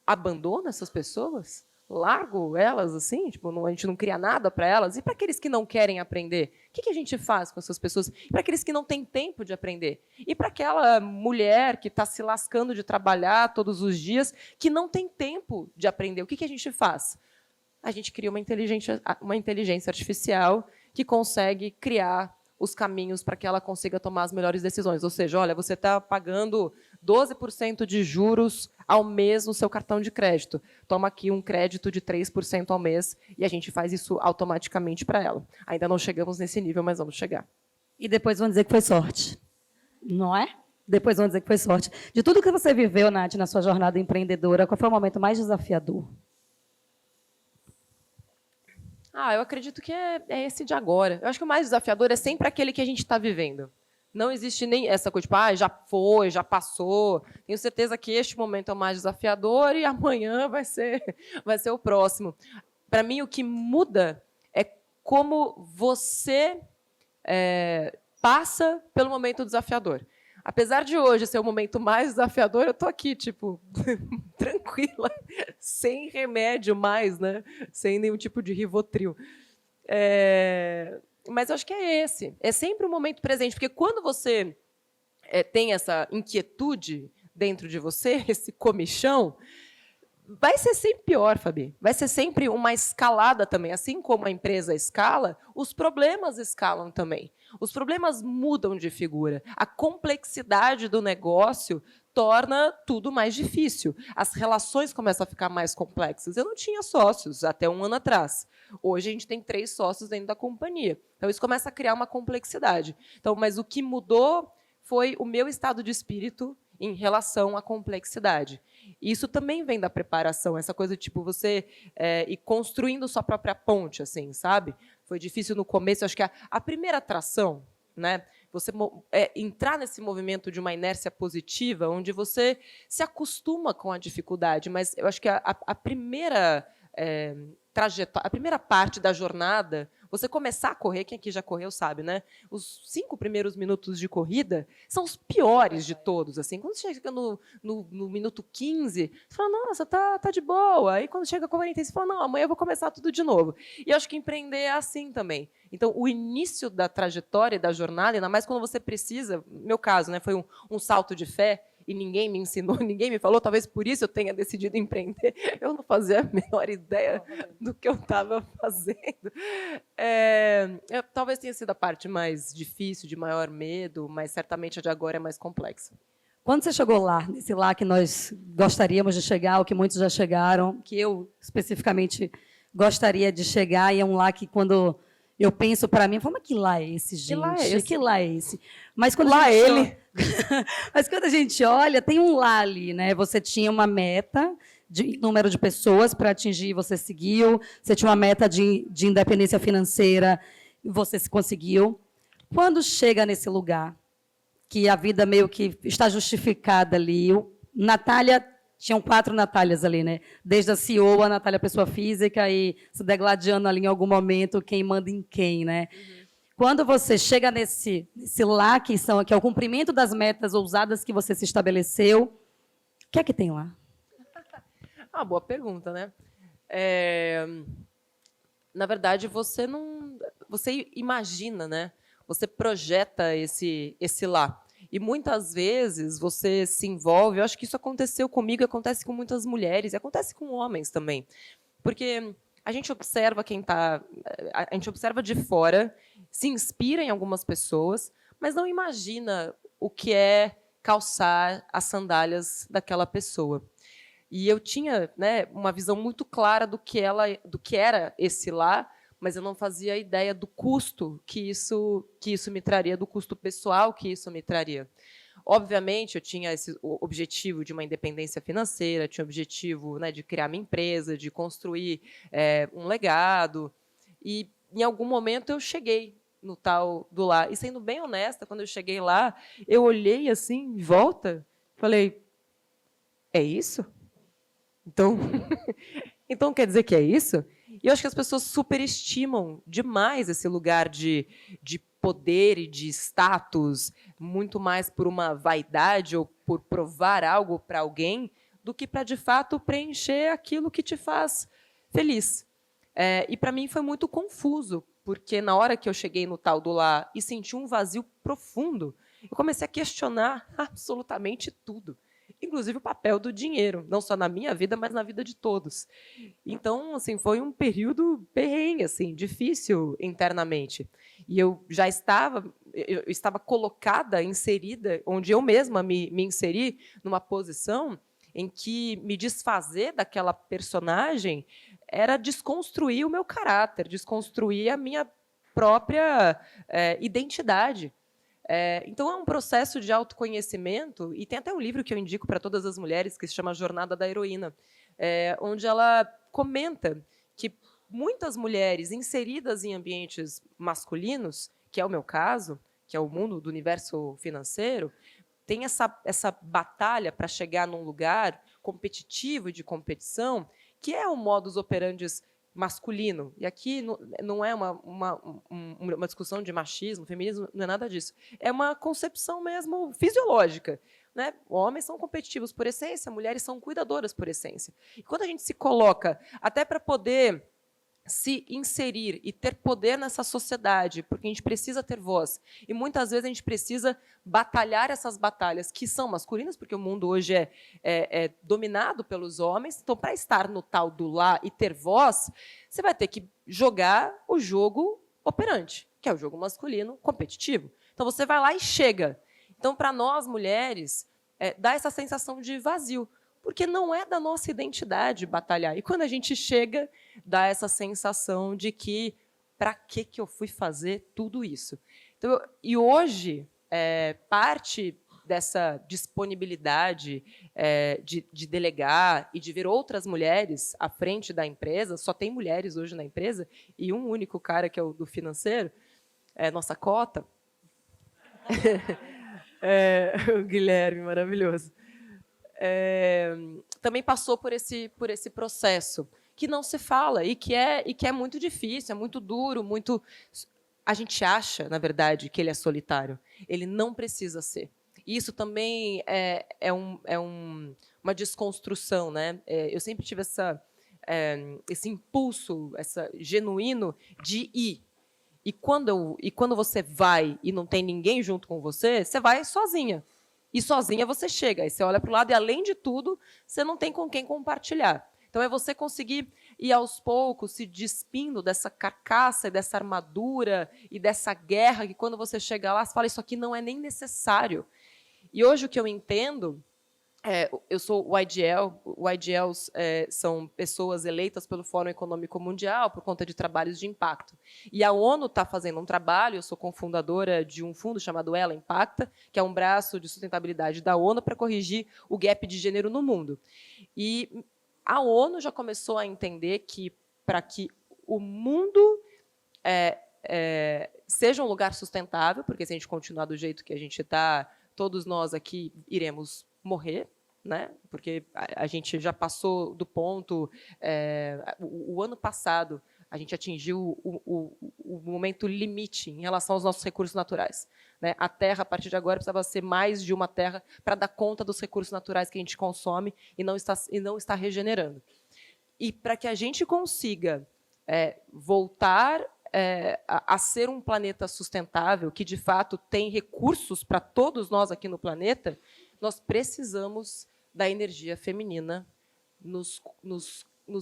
abandona essas pessoas? largo elas assim, tipo, a gente não cria nada para elas. E para aqueles que não querem aprender, o que a gente faz com essas pessoas? E para aqueles que não têm tempo de aprender? E para aquela mulher que está se lascando de trabalhar todos os dias, que não tem tempo de aprender, o que a gente faz? A gente cria uma inteligência artificial que consegue criar os caminhos para que ela consiga tomar as melhores decisões. Ou seja, olha, você está pagando 12% de juros ao mês no seu cartão de crédito. Toma aqui um crédito de 3% ao mês e a gente faz isso automaticamente para ela. Ainda não chegamos nesse nível, mas vamos chegar. E depois vão dizer que foi sorte, não é? Depois vão dizer que foi sorte. De tudo que você viveu, Nath, na sua jornada empreendedora, qual foi o momento mais desafiador? Eu acredito que é esse de agora. Eu acho que o mais desafiador é sempre aquele que a gente está vivendo. Não existe nem essa coisa, tipo, já foi, já passou. Tenho certeza que este momento é o mais desafiador e amanhã vai ser o próximo. Para mim, o que muda é como você passa pelo momento desafiador. Apesar de hoje ser o momento mais desafiador, eu estou aqui, tipo, tranquila, sem remédio mais, né? Sem nenhum tipo de Rivotril. Mas eu acho que é esse. É sempre o momento presente, porque quando você tem essa inquietude dentro de você, esse comichão, vai ser sempre pior, Fabi. Vai ser sempre uma escalada também. Assim como a empresa escala, os problemas escalam também. Os problemas mudam de figura. A complexidade do negócio torna tudo mais difícil. As relações começam a ficar mais complexas. Eu não tinha sócios até um ano atrás. Hoje a gente tem 3 sócios dentro da companhia. Então isso começa a criar uma complexidade. Então, mas o que mudou foi o meu estado de espírito em relação à complexidade. Isso também vem da preparação, essa coisa de tipo você ir construindo sua própria ponte, assim, sabe? Foi difícil no começo, acho que a primeira atração, né? Você entrar nesse movimento de uma inércia positiva, onde você se acostuma com a dificuldade, mas eu acho que a primeira trajetória, a primeira parte da jornada, você começar a correr, quem aqui já correu sabe, né? Os 5 primeiros minutos de corrida são os piores de todos. Assim, quando você chega no minuto 15, você fala, nossa, tá de boa. Aí quando chega a 45, você fala, não, amanhã eu vou começar tudo de novo. E eu acho que empreender é assim também. Então, o início da trajetória, da jornada, ainda mais quando você precisa, no meu caso, né, foi um salto de fé, e ninguém me ensinou, ninguém me falou, talvez por isso eu tenha decidido empreender. Eu não fazia a menor ideia do que eu estava fazendo. Talvez tenha sido a parte mais difícil, de maior medo, mas certamente a de agora é mais complexa. Quando você chegou lá, nesse lá que nós gostaríamos de chegar, ou que muitos já chegaram, que eu especificamente gostaria de chegar, e é um lá que quando eu penso para mim, eu falo, mas que lá é esse, gente? Que lá é esse? Mas quando lá ele... Mas quando a gente olha, tem um lá ali, né? Você tinha uma meta de número de pessoas para atingir, você seguiu. Você tinha uma meta de independência financeira, você se conseguiu. Quando chega nesse lugar, que a vida meio que está justificada ali, Natália, tinham 4 Natálias ali, né? Desde a CEO, a Natália pessoa física, e se degladiando ali em algum momento quem manda em quem, né? Uhum. Quando você chega nesse lá, que é o cumprimento das metas ousadas que você se estabeleceu, o que é que tem lá? Boa pergunta, né? Na verdade, você imagina, né? Você projeta esse lá. E muitas vezes você se envolve, eu acho que isso aconteceu comigo, acontece com muitas mulheres, e acontece com homens também. Porque a gente observa a gente observa de fora, se inspira em algumas pessoas, mas não imagina o que é calçar as sandálias daquela pessoa. E eu tinha, né, uma visão muito clara do que era esse lá, mas eu não fazia ideia do custo que isso me traria, do custo pessoal que isso me traria. Obviamente, eu tinha esse objetivo de uma independência financeira, tinha o objetivo, né, de criar minha empresa, de construir um legado. E, em algum momento, eu cheguei no tal do lá. E, sendo bem honesta, quando eu cheguei lá, eu olhei assim, em volta, falei, é isso? Então quer dizer que é isso? E eu acho que as pessoas superestimam demais esse lugar de poder e de status, muito mais por uma vaidade ou por provar algo para alguém, do que para, de fato, preencher aquilo que te faz feliz. E para mim foi muito confuso, porque na hora que eu cheguei no tal do lá e senti um vazio profundo, eu comecei a questionar absolutamente tudo, inclusive o papel do dinheiro, não só na minha vida, mas na vida de todos. Então, assim, foi um período perrengue, assim, difícil internamente. E eu estava colocada, inserida, onde eu mesma me inseri numa posição em que me desfazer daquela personagem era desconstruir o meu caráter, desconstruir a minha própria identidade. Então, é um processo de autoconhecimento, e tem até um livro que eu indico para todas as mulheres, que se chama Jornada da Heroína, onde ela comenta que muitas mulheres inseridas em ambientes masculinos, que é o meu caso, que é o mundo do universo financeiro, tem essa batalha para chegar num lugar competitivo e de competição, que é o modus operandi masculino. E aqui não é uma discussão de machismo, feminismo, não é nada disso. É uma concepção mesmo fisiológica. Né? Homens são competitivos por essência, mulheres são cuidadoras por essência. E quando a gente se coloca, até para poder se inserir e ter poder nessa sociedade, porque a gente precisa ter voz, e muitas vezes a gente precisa batalhar essas batalhas que são masculinas, porque o mundo hoje é dominado pelos homens. Então, para estar no tal do lá e ter voz, você vai ter que jogar o jogo operante, que é o jogo masculino competitivo. Então, você vai lá e chega. Então, para nós, mulheres, dá essa sensação de vazio, porque não é da nossa identidade batalhar. E quando a gente chega, dá essa sensação de que para que eu fui fazer tudo isso? Então, e hoje, parte dessa disponibilidade de delegar e de ver outras mulheres à frente da empresa, só tem mulheres hoje na empresa, e um único cara, que é o do financeiro, nossa cota, o Guilherme, maravilhoso. Também passou por esse processo que não se fala e que é muito difícil, é muito duro, muito. A gente acha, na verdade, que ele é solitário. Ele não precisa ser. E isso também é uma desconstrução, né? Eu sempre tive esse impulso, genuíno de ir. E quando você vai e não tem ninguém junto com você, você vai sozinha. E sozinha você chega, aí você olha para o lado e, além de tudo, você não tem com quem compartilhar. Então, é você conseguir ir, aos poucos, se despindo dessa carcaça, e dessa armadura e dessa guerra, que quando você chega lá, você fala, isso aqui não é nem necessário. E hoje o que eu entendo, eu sou o IGL, IGLs são pessoas eleitas pelo Fórum Econômico Mundial por conta de trabalhos de impacto. E a ONU está fazendo um trabalho, eu sou cofundadora de um fundo chamado Ela Impacta, que é um braço de sustentabilidade da ONU para corrigir o gap de gênero no mundo. E a ONU já começou a entender que, para que o mundo seja um lugar sustentável, porque se a gente continuar do jeito que a gente está, todos nós aqui iremos morrer, né? Porque a gente já passou do ponto. O ano passado, a gente atingiu o momento limite em relação aos nossos recursos naturais. Né? A Terra, a partir de agora, precisava ser mais de uma terra para dar conta dos recursos naturais que a gente consome e não está regenerando. E para que a gente consiga voltar a ser um planeta sustentável, que, de fato, tem recursos para todos nós aqui no planeta, nós precisamos da energia feminina nos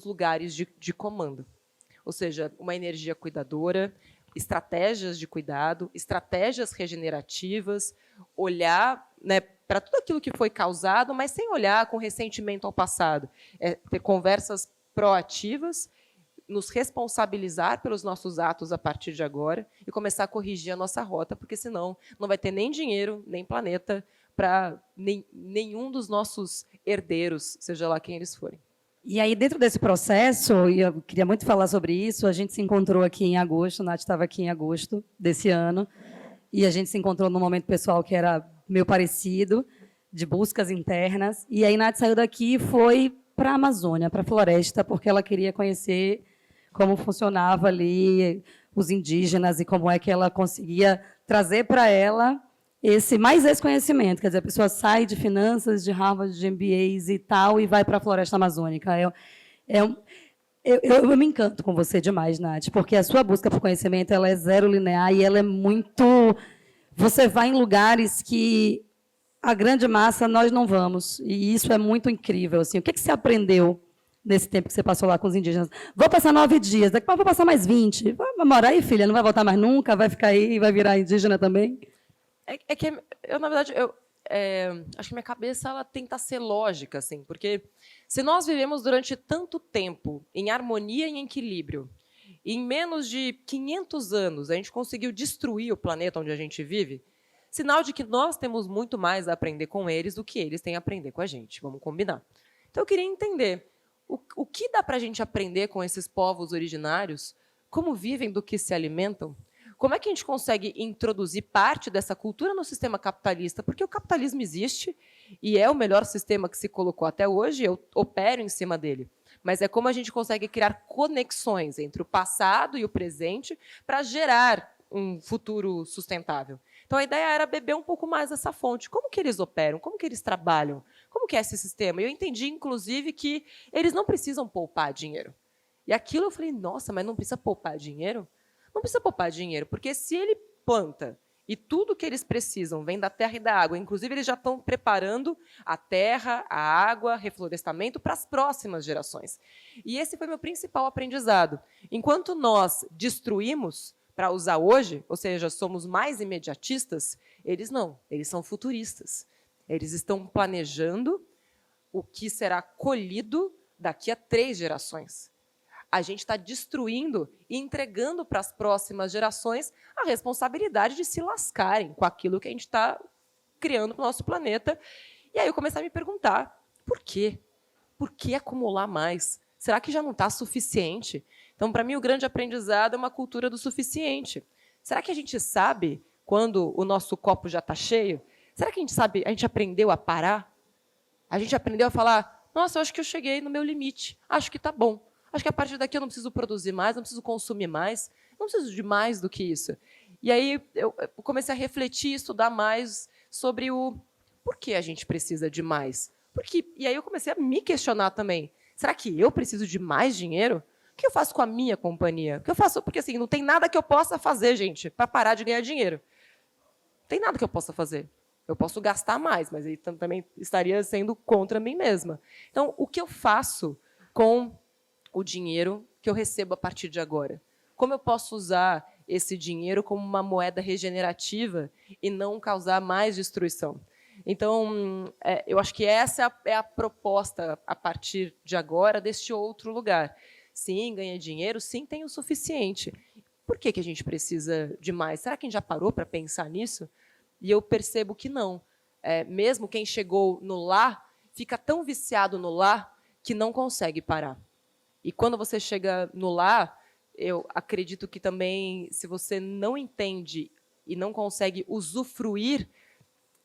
lugares de comando. Ou seja, uma energia cuidadora, estratégias de cuidado, estratégias regenerativas, olhar, né, para tudo aquilo que foi causado, mas sem olhar com ressentimento ao passado. Ter conversas proativas, nos responsabilizar pelos nossos atos a partir de agora e começar a corrigir a nossa rota, porque, senão, não vai ter nem dinheiro, nem planeta para nenhum dos nossos herdeiros, seja lá quem eles forem. E aí, dentro desse processo, e eu queria muito falar sobre isso, a gente se encontrou aqui em agosto, a Nath estava aqui em agosto desse ano, e a gente se encontrou num momento pessoal que era meio parecido, de buscas internas, e aí Nath saiu daqui e foi para a Amazônia, para a floresta, porque ela queria conhecer como funcionava ali os indígenas e como é que ela conseguia trazer para ela esse conhecimento. Quer dizer, a pessoa sai de finanças, de Harvard, de MBAs e tal, e vai para a floresta amazônica. Eu me encanto com você demais, Nath, porque a sua busca por conhecimento ela é zero linear e ela é muito... Você vai em lugares que a grande massa nós não vamos, e isso é muito incrível. Assim. O que você aprendeu nesse tempo que você passou lá com os indígenas? Vou passar 9 dias, daqui a pouco vou passar mais 20. Vai morar aí, filha? Não vai voltar mais nunca? Vai ficar aí e vai virar indígena também? É que eu, na verdade, acho que minha cabeça ela tenta ser lógica, assim, porque se nós vivemos durante tanto tempo em harmonia e em equilíbrio, e em menos de 500 anos a gente conseguiu destruir o planeta onde a gente vive, sinal de que nós temos muito mais a aprender com eles do que eles têm a aprender com a gente. Vamos combinar. Então, eu queria entender o que dá para a gente aprender com esses povos originários, como vivem, do que se alimentam. Como é que a gente consegue introduzir parte dessa cultura no sistema capitalista? Porque o capitalismo existe e é o melhor sistema que se colocou até hoje, eu opero em cima dele. Mas é como a gente consegue criar conexões entre o passado e o presente para gerar um futuro sustentável. Então, a ideia era beber um pouco mais dessa fonte. Como que eles operam? Como que eles trabalham? Como que é esse sistema? E eu entendi, inclusive, que eles não precisam poupar dinheiro. E aquilo eu falei, nossa, mas não precisa poupar dinheiro? Não precisa poupar dinheiro, porque se ele planta e tudo que eles precisam vem da terra e da água, inclusive eles já estão preparando a terra, a água, reflorestamento para as próximas gerações. E esse foi meu principal aprendizado. Enquanto nós destruímos para usar hoje, ou seja, somos mais imediatistas, eles não, eles são futuristas. Eles estão planejando o que será colhido daqui a 3 gerações. A gente está destruindo e entregando para as próximas gerações a responsabilidade de se lascarem com aquilo que a gente está criando para o nosso planeta. E aí eu comecei a me perguntar, por quê? Por que acumular mais? Será que já não está suficiente? Então, para mim, o grande aprendizado é uma cultura do suficiente. Será que a gente sabe quando o nosso copo já está cheio? Será que a gente aprendeu a parar? A gente aprendeu a falar, nossa, eu acho que eu cheguei no meu limite, acho que está bom. Acho que a partir daqui eu não preciso produzir mais, não preciso consumir mais, não preciso de mais do que isso. E aí eu comecei a refletir, estudar mais sobre o por que a gente precisa de mais. E aí eu comecei a me questionar também. Será que eu preciso de mais dinheiro? O que eu faço com a minha companhia? O que eu faço? Porque assim, não tem nada que eu possa fazer, gente, para parar de ganhar dinheiro. Não tem nada que eu possa fazer. Eu posso gastar mais, mas aí também estaria sendo contra mim mesma. Então, o que eu faço com o dinheiro que eu recebo a partir de agora? Como eu posso usar esse dinheiro como uma moeda regenerativa e não causar mais destruição? Então, eu acho que essa é a proposta a partir de agora deste outro lugar. Sim, ganha dinheiro, sim, tem o suficiente. Por que a gente precisa de mais? Será que a gente já parou para pensar nisso? E eu percebo que não. Mesmo quem chegou no lá, fica tão viciado no lá que não consegue parar. E quando você chega no lá, eu acredito que também, se você não entende e não consegue usufruir,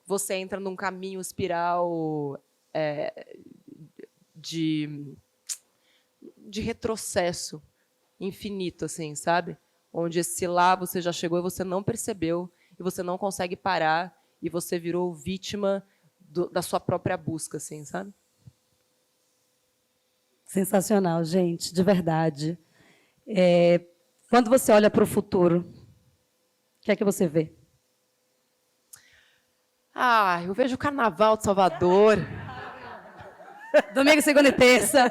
você entra num caminho espiral de retrocesso infinito, assim, sabe? Onde esse lá você já chegou e você não percebeu, e você não consegue parar, e você virou vítima da sua própria busca, assim, sabe? Sensacional, gente, de verdade. Quando você olha para o futuro, o que é que você vê? Eu vejo o Carnaval de Salvador. Domingo, segunda e terça,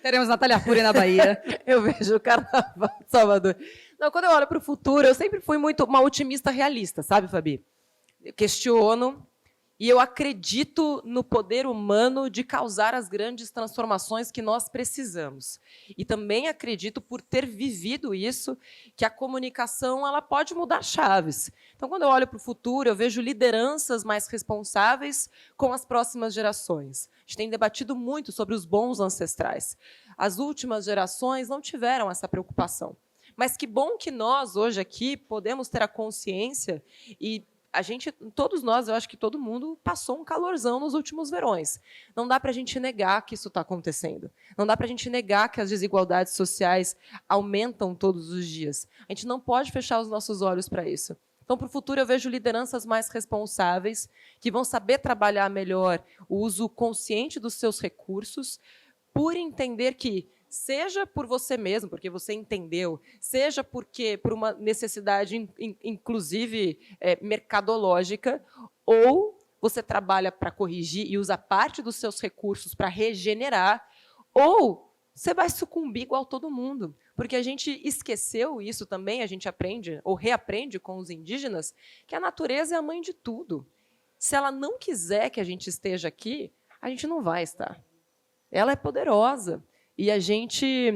teremos Natália Arcuri na Bahia. Eu vejo o Carnaval de Salvador. Não, quando eu olho para o futuro, eu sempre fui muito uma otimista realista, sabe, Fabi? Eu questiono e eu acredito no poder humano de causar as grandes transformações que nós precisamos. E também acredito, por ter vivido isso, que a comunicação ela pode mudar chaves. Então, quando eu olho para o futuro, eu vejo lideranças mais responsáveis com as próximas gerações. A gente tem debatido muito sobre os bons ancestrais. As últimas gerações não tiveram essa preocupação. Mas que bom que nós, hoje aqui, podemos ter a consciência e todos nós, eu acho que todo mundo passou um calorzão nos últimos verões. Não dá para a gente negar que isso está acontecendo. Não dá para a gente negar que as desigualdades sociais aumentam todos os dias. A gente não pode fechar os nossos olhos para isso. Então, para o futuro, eu vejo lideranças mais responsáveis, que vão saber trabalhar melhor o uso consciente dos seus recursos, por entender que seja por você mesmo, porque você entendeu, seja porque por uma necessidade, inclusive mercadológica, ou você trabalha para corrigir e usa parte dos seus recursos para regenerar, ou você vai sucumbir igual todo mundo. Porque a gente esqueceu isso também, a gente aprende, ou reaprende com os indígenas, que a natureza é a mãe de tudo. Se ela não quiser que a gente esteja aqui, a gente não vai estar. Ela é poderosa. E a gente,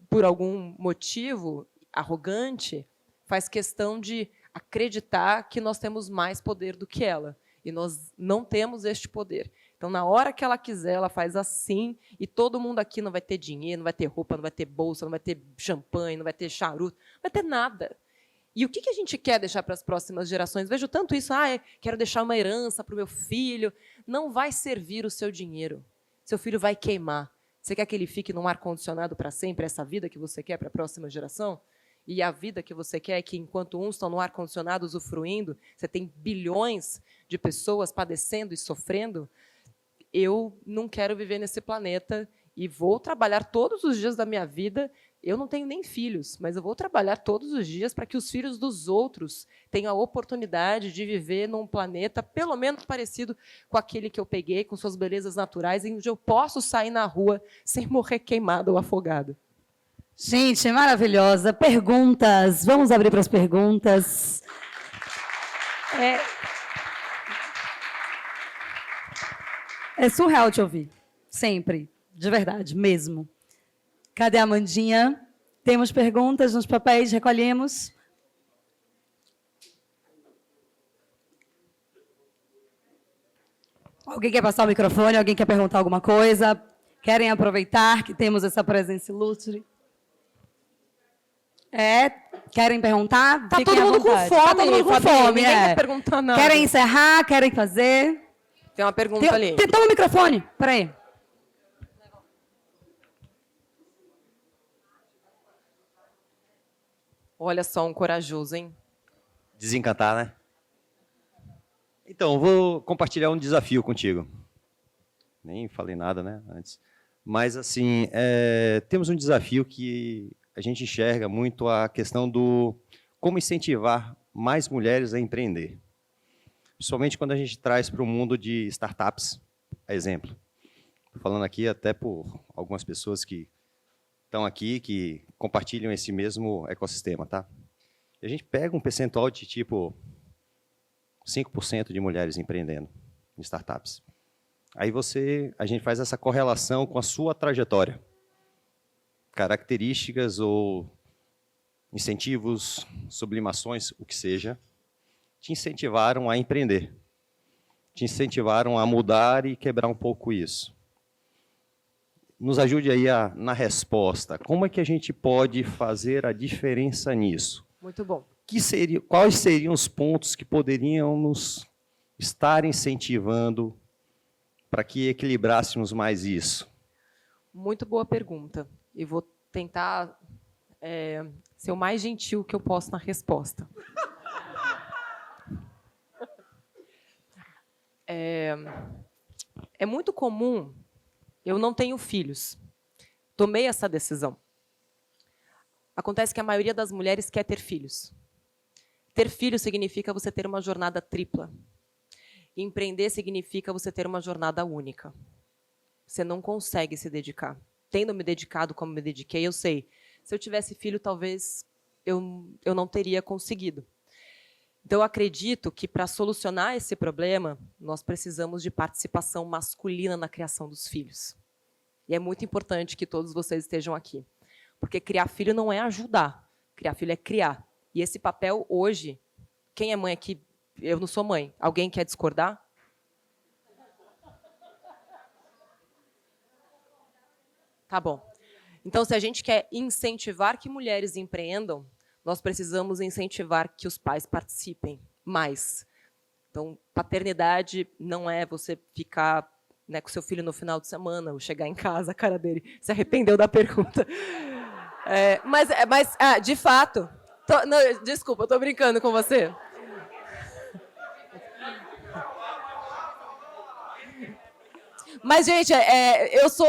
por algum motivo arrogante, faz questão de acreditar que nós temos mais poder do que ela. E nós não temos este poder. Então, na hora que ela quiser, ela faz assim, e todo mundo aqui não vai ter dinheiro, não vai ter roupa, não vai ter bolsa, não vai ter champanhe, não vai ter charuto, não vai ter nada. E o que a gente quer deixar para as próximas gerações? Vejo tanto isso, quero deixar uma herança para o meu filho. Não vai servir o seu dinheiro. Seu filho vai queimar. Você quer que ele fique num ar-condicionado para sempre, essa vida que você quer para a próxima geração? E a vida que você quer é que, enquanto uns estão no ar-condicionado usufruindo, você tem bilhões de pessoas padecendo e sofrendo? Eu não quero viver nesse planeta e vou trabalhar todos os dias da minha vida. Eu não tenho nem filhos, mas eu vou trabalhar todos os dias para que os filhos dos outros tenham a oportunidade de viver num planeta pelo menos parecido com aquele que eu peguei, com suas belezas naturais, em onde eu posso sair na rua sem morrer queimado ou afogado. Gente, maravilhosa. Perguntas. Vamos abrir para as perguntas. É surreal te ouvir. Sempre. De verdade, mesmo. Cadê a Amandinha? Temos perguntas nos papéis, recolhemos. Alguém quer passar o microfone? Alguém quer perguntar alguma coisa? Querem aproveitar que temos essa presença ilustre? Querem perguntar? Tá todo mundo com fome. Tá todo mundo com fome, Ninguém quer perguntar nada. Querem encerrar? Querem fazer? Tem uma pergunta ali. Toma o microfone. Peraí. Olha só, um corajoso, hein? Desencantar, né? Então, vou compartilhar um desafio contigo. Nem falei nada, né, antes. Mas, assim, temos um desafio que a gente enxerga muito a questão do como incentivar mais mulheres a empreender. Principalmente quando a gente traz para o mundo de startups, exemplo. Estou falando aqui até por algumas pessoas que estão aqui, que compartilham esse mesmo ecossistema, tá? E a gente pega um percentual de, tipo, 5% de mulheres empreendendo em startups. Aí a gente faz essa correlação com a sua trajetória. Características ou incentivos, sublimações, o que seja, te incentivaram a empreender. Te incentivaram a mudar e quebrar um pouco isso. Nos ajude aí na resposta. Como é que a gente pode fazer a diferença nisso? Muito bom. Quais seriam os pontos que poderiam nos estar incentivando para que equilibrássemos mais isso? Muito boa pergunta. E vou tentar ser o mais gentil que eu posso na resposta. É muito comum. Eu não tenho filhos. Tomei essa decisão. Acontece que a maioria das mulheres quer ter filhos. Ter filhos significa você ter uma jornada tripla. Empreender significa você ter uma jornada única. Você não consegue se dedicar. Tendo me dedicado como me dediquei, eu sei. Se eu tivesse filho, talvez eu não teria conseguido. Então, eu acredito que, para solucionar esse problema, nós precisamos de participação masculina na criação dos filhos. E é muito importante que todos vocês estejam aqui. Porque criar filho não é ajudar. Criar filho é criar. E esse papel, hoje, quem é mãe aqui? Eu não sou mãe. Alguém quer discordar? Tá bom. Então, se a gente quer incentivar que mulheres empreendam, nós precisamos incentivar que os pais participem mais. Então, paternidade não é você ficar, né, com seu filho no final de semana, ou chegar em casa, a cara dele se arrependeu da pergunta. Mas de fato... Não, desculpa, eu estou brincando com você. Mas, gente, eu sou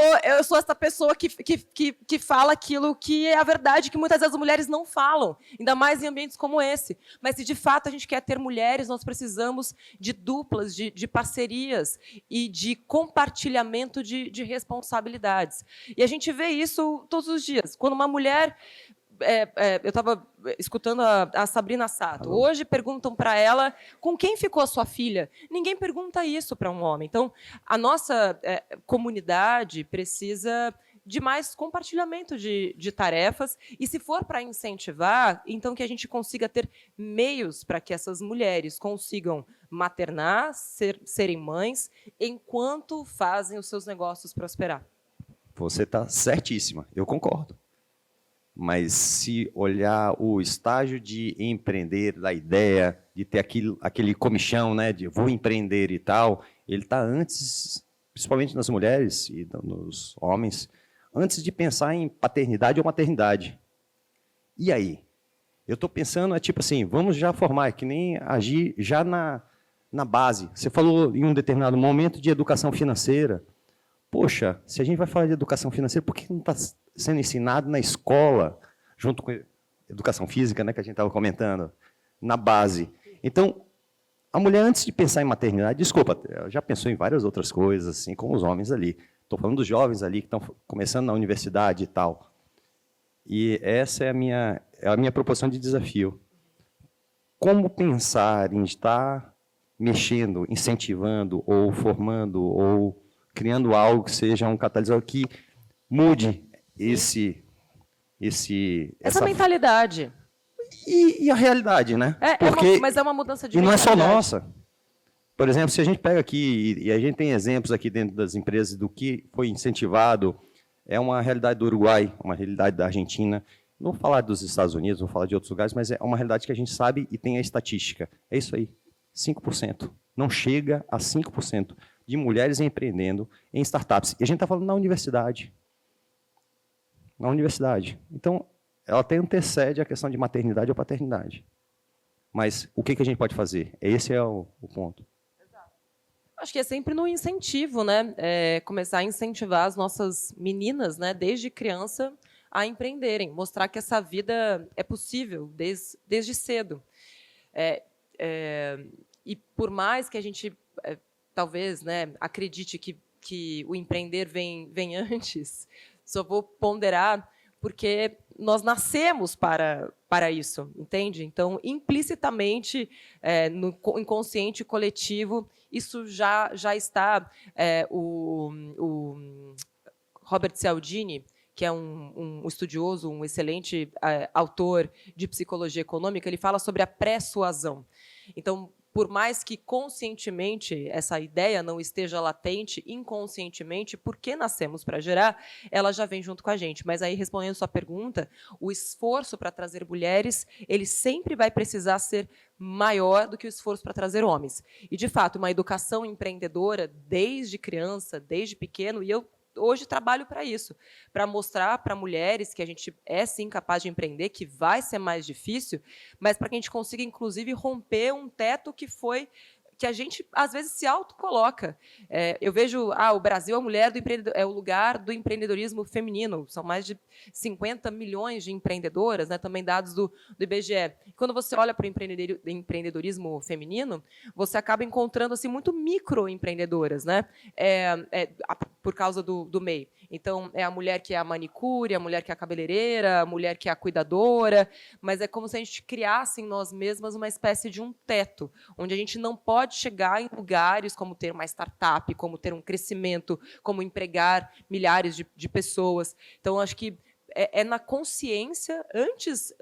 essa pessoa que fala aquilo que é a verdade, que muitas vezes as mulheres não falam, ainda mais em ambientes como esse. Mas, se de fato a gente quer ter mulheres, nós precisamos de duplas, de parcerias e de compartilhamento de responsabilidades. E a gente vê isso todos os dias. Quando uma mulher... eu estava escutando a Sabrina Sato. Hoje perguntam para ela com quem ficou a sua filha. Ninguém pergunta isso para um homem. Então, a nossa comunidade precisa de mais compartilhamento de tarefas e, se for para incentivar, então que a gente consiga ter meios para que essas mulheres consigam maternar, serem mães, enquanto fazem os seus negócios prosperar. Você está certíssima, eu concordo. Mas se olhar o estágio de empreender, da ideia, de ter aquele comichão, né, de vou empreender e tal, ele está antes, principalmente nas mulheres e nos homens, antes de pensar em paternidade ou maternidade. E aí? Eu estou pensando, tipo assim, vamos já formar, que nem agir já na base. Você falou em um determinado momento de educação financeira. Poxa, se a gente vai falar de educação financeira, por que não está sendo ensinado na escola, junto com a educação física, né, que a gente estava comentando, na base? Então, a mulher, antes de pensar em maternidade, desculpa, já pensou em várias outras coisas, assim, como os homens ali. Estou falando dos jovens ali que estão começando na universidade e tal. E essa é a minha proposição de desafio. Como pensar em estar mexendo, incentivando, ou formando, ou criando algo que seja um catalisador que mude essa mentalidade. E a realidade, né? Mas é uma mudança de mentalidade. E não é só nossa. Por exemplo, se a gente pega aqui, e a gente tem exemplos aqui dentro das empresas do que foi incentivado, é uma realidade do Uruguai, uma realidade da Argentina. Não vou falar dos Estados Unidos, vou falar de outros lugares, mas é uma realidade que a gente sabe e tem a estatística. É isso aí, 5%. Não chega a 5% de mulheres empreendendo em startups. E a gente está falando na universidade. Na universidade. Então, ela até antecede a questão de maternidade ou paternidade. Mas o que a gente pode fazer? Esse é o ponto. Acho que é sempre no incentivo, né? Começar a incentivar as nossas meninas, né, desde criança, a empreenderem. Mostrar que essa vida é possível desde cedo. E por mais que a gente, talvez, né, acredite que o empreender vem antes, só vou ponderar porque nós nascemos para isso, entende? Então, implicitamente, no inconsciente coletivo, isso já está. O Robert Cialdini, que é um estudioso, um excelente autor de psicologia econômica, ele fala sobre a persuasão. Então, por mais que conscientemente essa ideia não esteja latente, inconscientemente, porque nascemos para gerar, ela já vem junto com a gente. Mas aí, respondendo sua pergunta, o esforço para trazer mulheres, ele sempre vai precisar ser maior do que o esforço para trazer homens. E, de fato, uma educação empreendedora desde criança, desde pequeno, e eu hoje trabalho para isso, para mostrar para mulheres que a gente é sim capaz de empreender, que vai ser mais difícil, mas para que a gente consiga, inclusive, romper um teto que a gente, às vezes, se autocoloca. Eu vejo, o Brasil é o lugar do empreendedorismo feminino. São mais de 50 milhões de empreendedoras, né, também dados do IBGE. Quando você olha para o empreendedorismo feminino, você acaba encontrando assim, muito microempreendedoras, né, por causa do MEI. Então, é a mulher que é a manicure, a mulher que é a cabeleireira, a mulher que é a cuidadora, mas é como se a gente criasse em nós mesmas uma espécie de um teto, onde a gente não pode chegar em lugares como ter uma startup, como ter um crescimento, como empregar milhares de pessoas. Então, acho que é na consciência, antes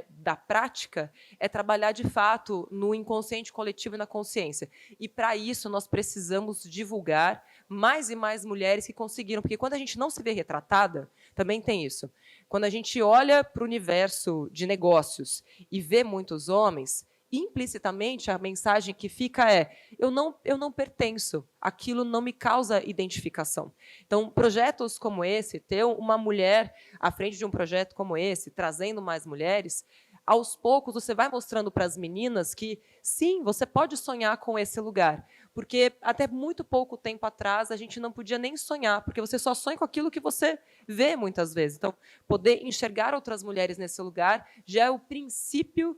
da prática, é trabalhar, de fato, no inconsciente coletivo e na consciência. E, para isso, nós precisamos divulgar mais e mais mulheres que conseguiram. Porque, quando a gente não se vê retratada, também tem isso. Quando a gente olha para o universo de negócios e vê muitos homens, implicitamente, a mensagem que fica é: eu não pertenço, aquilo não me causa identificação. Então, projetos como esse, ter uma mulher à frente de um projeto como esse, trazendo mais mulheres, aos poucos você vai mostrando para as meninas que, sim, você pode sonhar com esse lugar, Porque até muito pouco tempo atrás a gente não podia nem sonhar, porque você só sonha com aquilo que você vê muitas vezes. Então, poder enxergar outras mulheres nesse lugar já é o princípio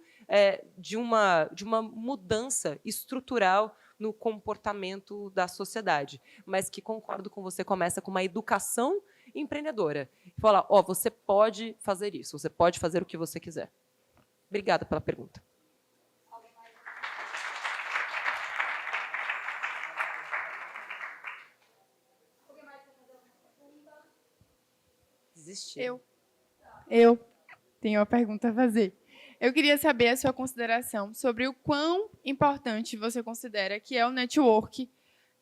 de uma mudança estrutural no comportamento da sociedade, mas que, concordo com você, começa com uma educação empreendedora. Fala, você pode fazer isso, você pode fazer o que você quiser. Obrigada pela pergunta. Desistiu. Eu tenho uma pergunta a fazer. Eu queria saber a sua consideração sobre o quão importante você considera que é o network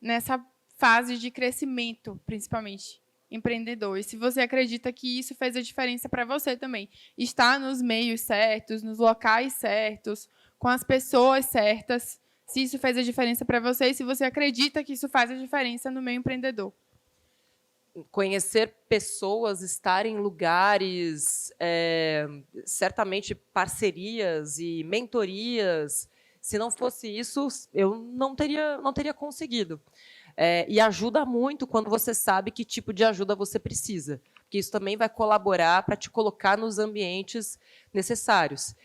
nessa fase de crescimento, principalmente empreendedor. E se você acredita que isso fez a diferença para você também. Estar nos meios certos, nos locais certos, com as pessoas certas. Se isso fez a diferença para você e se você acredita que isso faz a diferença no meio empreendedor. Conhecer pessoas, estar em lugares, certamente parcerias e mentorias. Se não fosse isso, eu não teria conseguido. E ajuda muito quando você sabe que tipo de ajuda você precisa, porque isso também vai colaborar para te colocar nos ambientes necessários.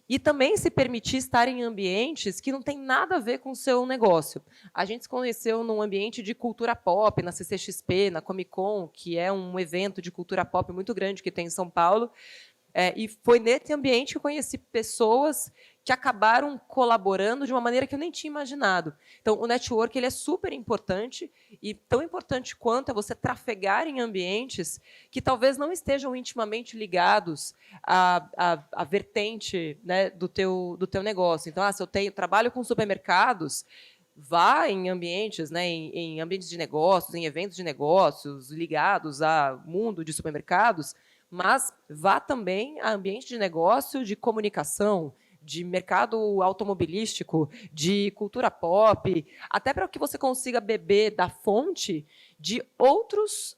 E também se permitir estar em ambientes que não tem nada a ver com o seu negócio. A gente se conheceu num ambiente de cultura pop, na CCXP, na Comic Con, que é um evento de cultura pop muito grande que tem em São Paulo. E foi nesse ambiente que eu conheci pessoas que acabaram colaborando de uma maneira que eu nem tinha imaginado. Então, o network ele é super importante, e tão importante quanto é você trafegar em ambientes que talvez não estejam intimamente ligados à vertente, né, do teu negócio. Então, se eu trabalho com supermercados, vá em ambientes, né, em ambientes de negócios, em eventos de negócios ligados ao mundo de supermercados, mas vá também a ambiente de negócio, de comunicação, de mercado automobilístico, de cultura pop, até para que você consiga beber da fonte de outros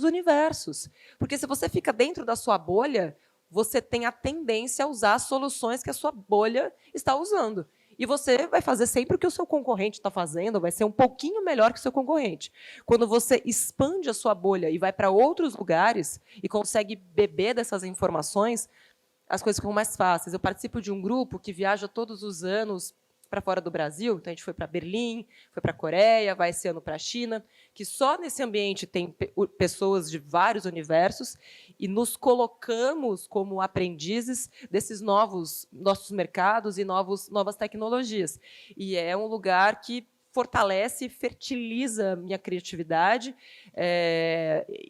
universos. Porque se você fica dentro da sua bolha, você tem a tendência a usar as soluções que a sua bolha está usando. E você vai fazer sempre o que o seu concorrente está fazendo, vai ser um pouquinho melhor que o seu concorrente. Quando você expande a sua bolha e vai para outros lugares e consegue beber dessas informações, as coisas ficam mais fáceis. Eu participo de um grupo que viaja todos os anos para fora do Brasil. Então, a gente foi para Berlim, foi para a Coreia, vai esse ano para a China, que só nesse ambiente tem pessoas de vários universos, e nos colocamos como aprendizes desses nossos mercados e novas tecnologias. E é um lugar que fortalece e fertiliza a minha criatividade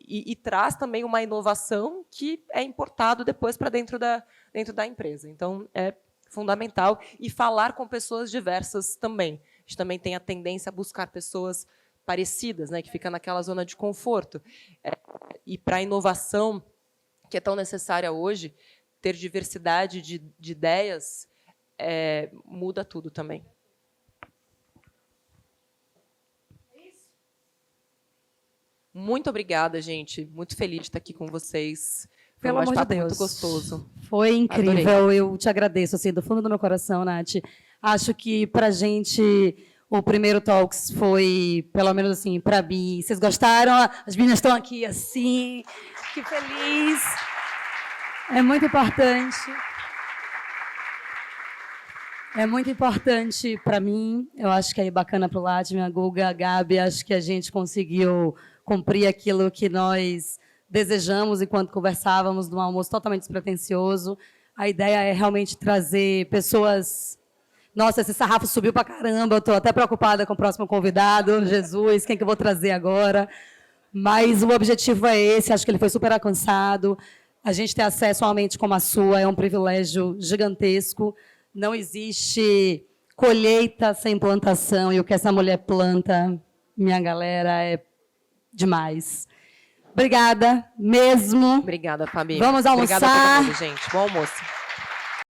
e traz também uma inovação que é importado depois para dentro da empresa. Então, é fundamental. E falar com pessoas diversas também. A gente também tem a tendência a buscar pessoas parecidas, né, que fica naquela zona de conforto. E para a inovação, que é tão necessária hoje, ter diversidade de ideias muda tudo também. Muito obrigada, gente. Muito feliz de estar aqui com vocês. Foi Pelo um amor de bate-papo Deus. muito gostoso. Foi incrível. Adorei. Eu te agradeço, assim, do fundo do meu coração, Nath. Acho que, para a gente, o primeiro Talks foi, pelo menos assim, para mim. Vocês gostaram? As meninas estão aqui, assim. Que feliz. É muito importante. É muito importante para mim. Eu acho que é bacana para o Latme, a Guga, a Gabi. Acho que a gente conseguiu cumprir aquilo que nós desejamos enquanto conversávamos num almoço totalmente despretensioso. A ideia é realmente trazer pessoas... Nossa, esse sarrafo subiu para caramba, eu estou até preocupada com o próximo convidado. Jesus, quem que eu vou trazer agora? Mas o objetivo é esse, acho que ele foi super alcançado. A gente ter acesso a uma mente como a sua é um privilégio gigantesco. Não existe colheita sem plantação, e o que essa mulher planta, minha galera, é demais. Obrigada, mesmo. Obrigada, Fabi. Vamos almoçar. Obrigada a todo mundo, gente. Bom almoço.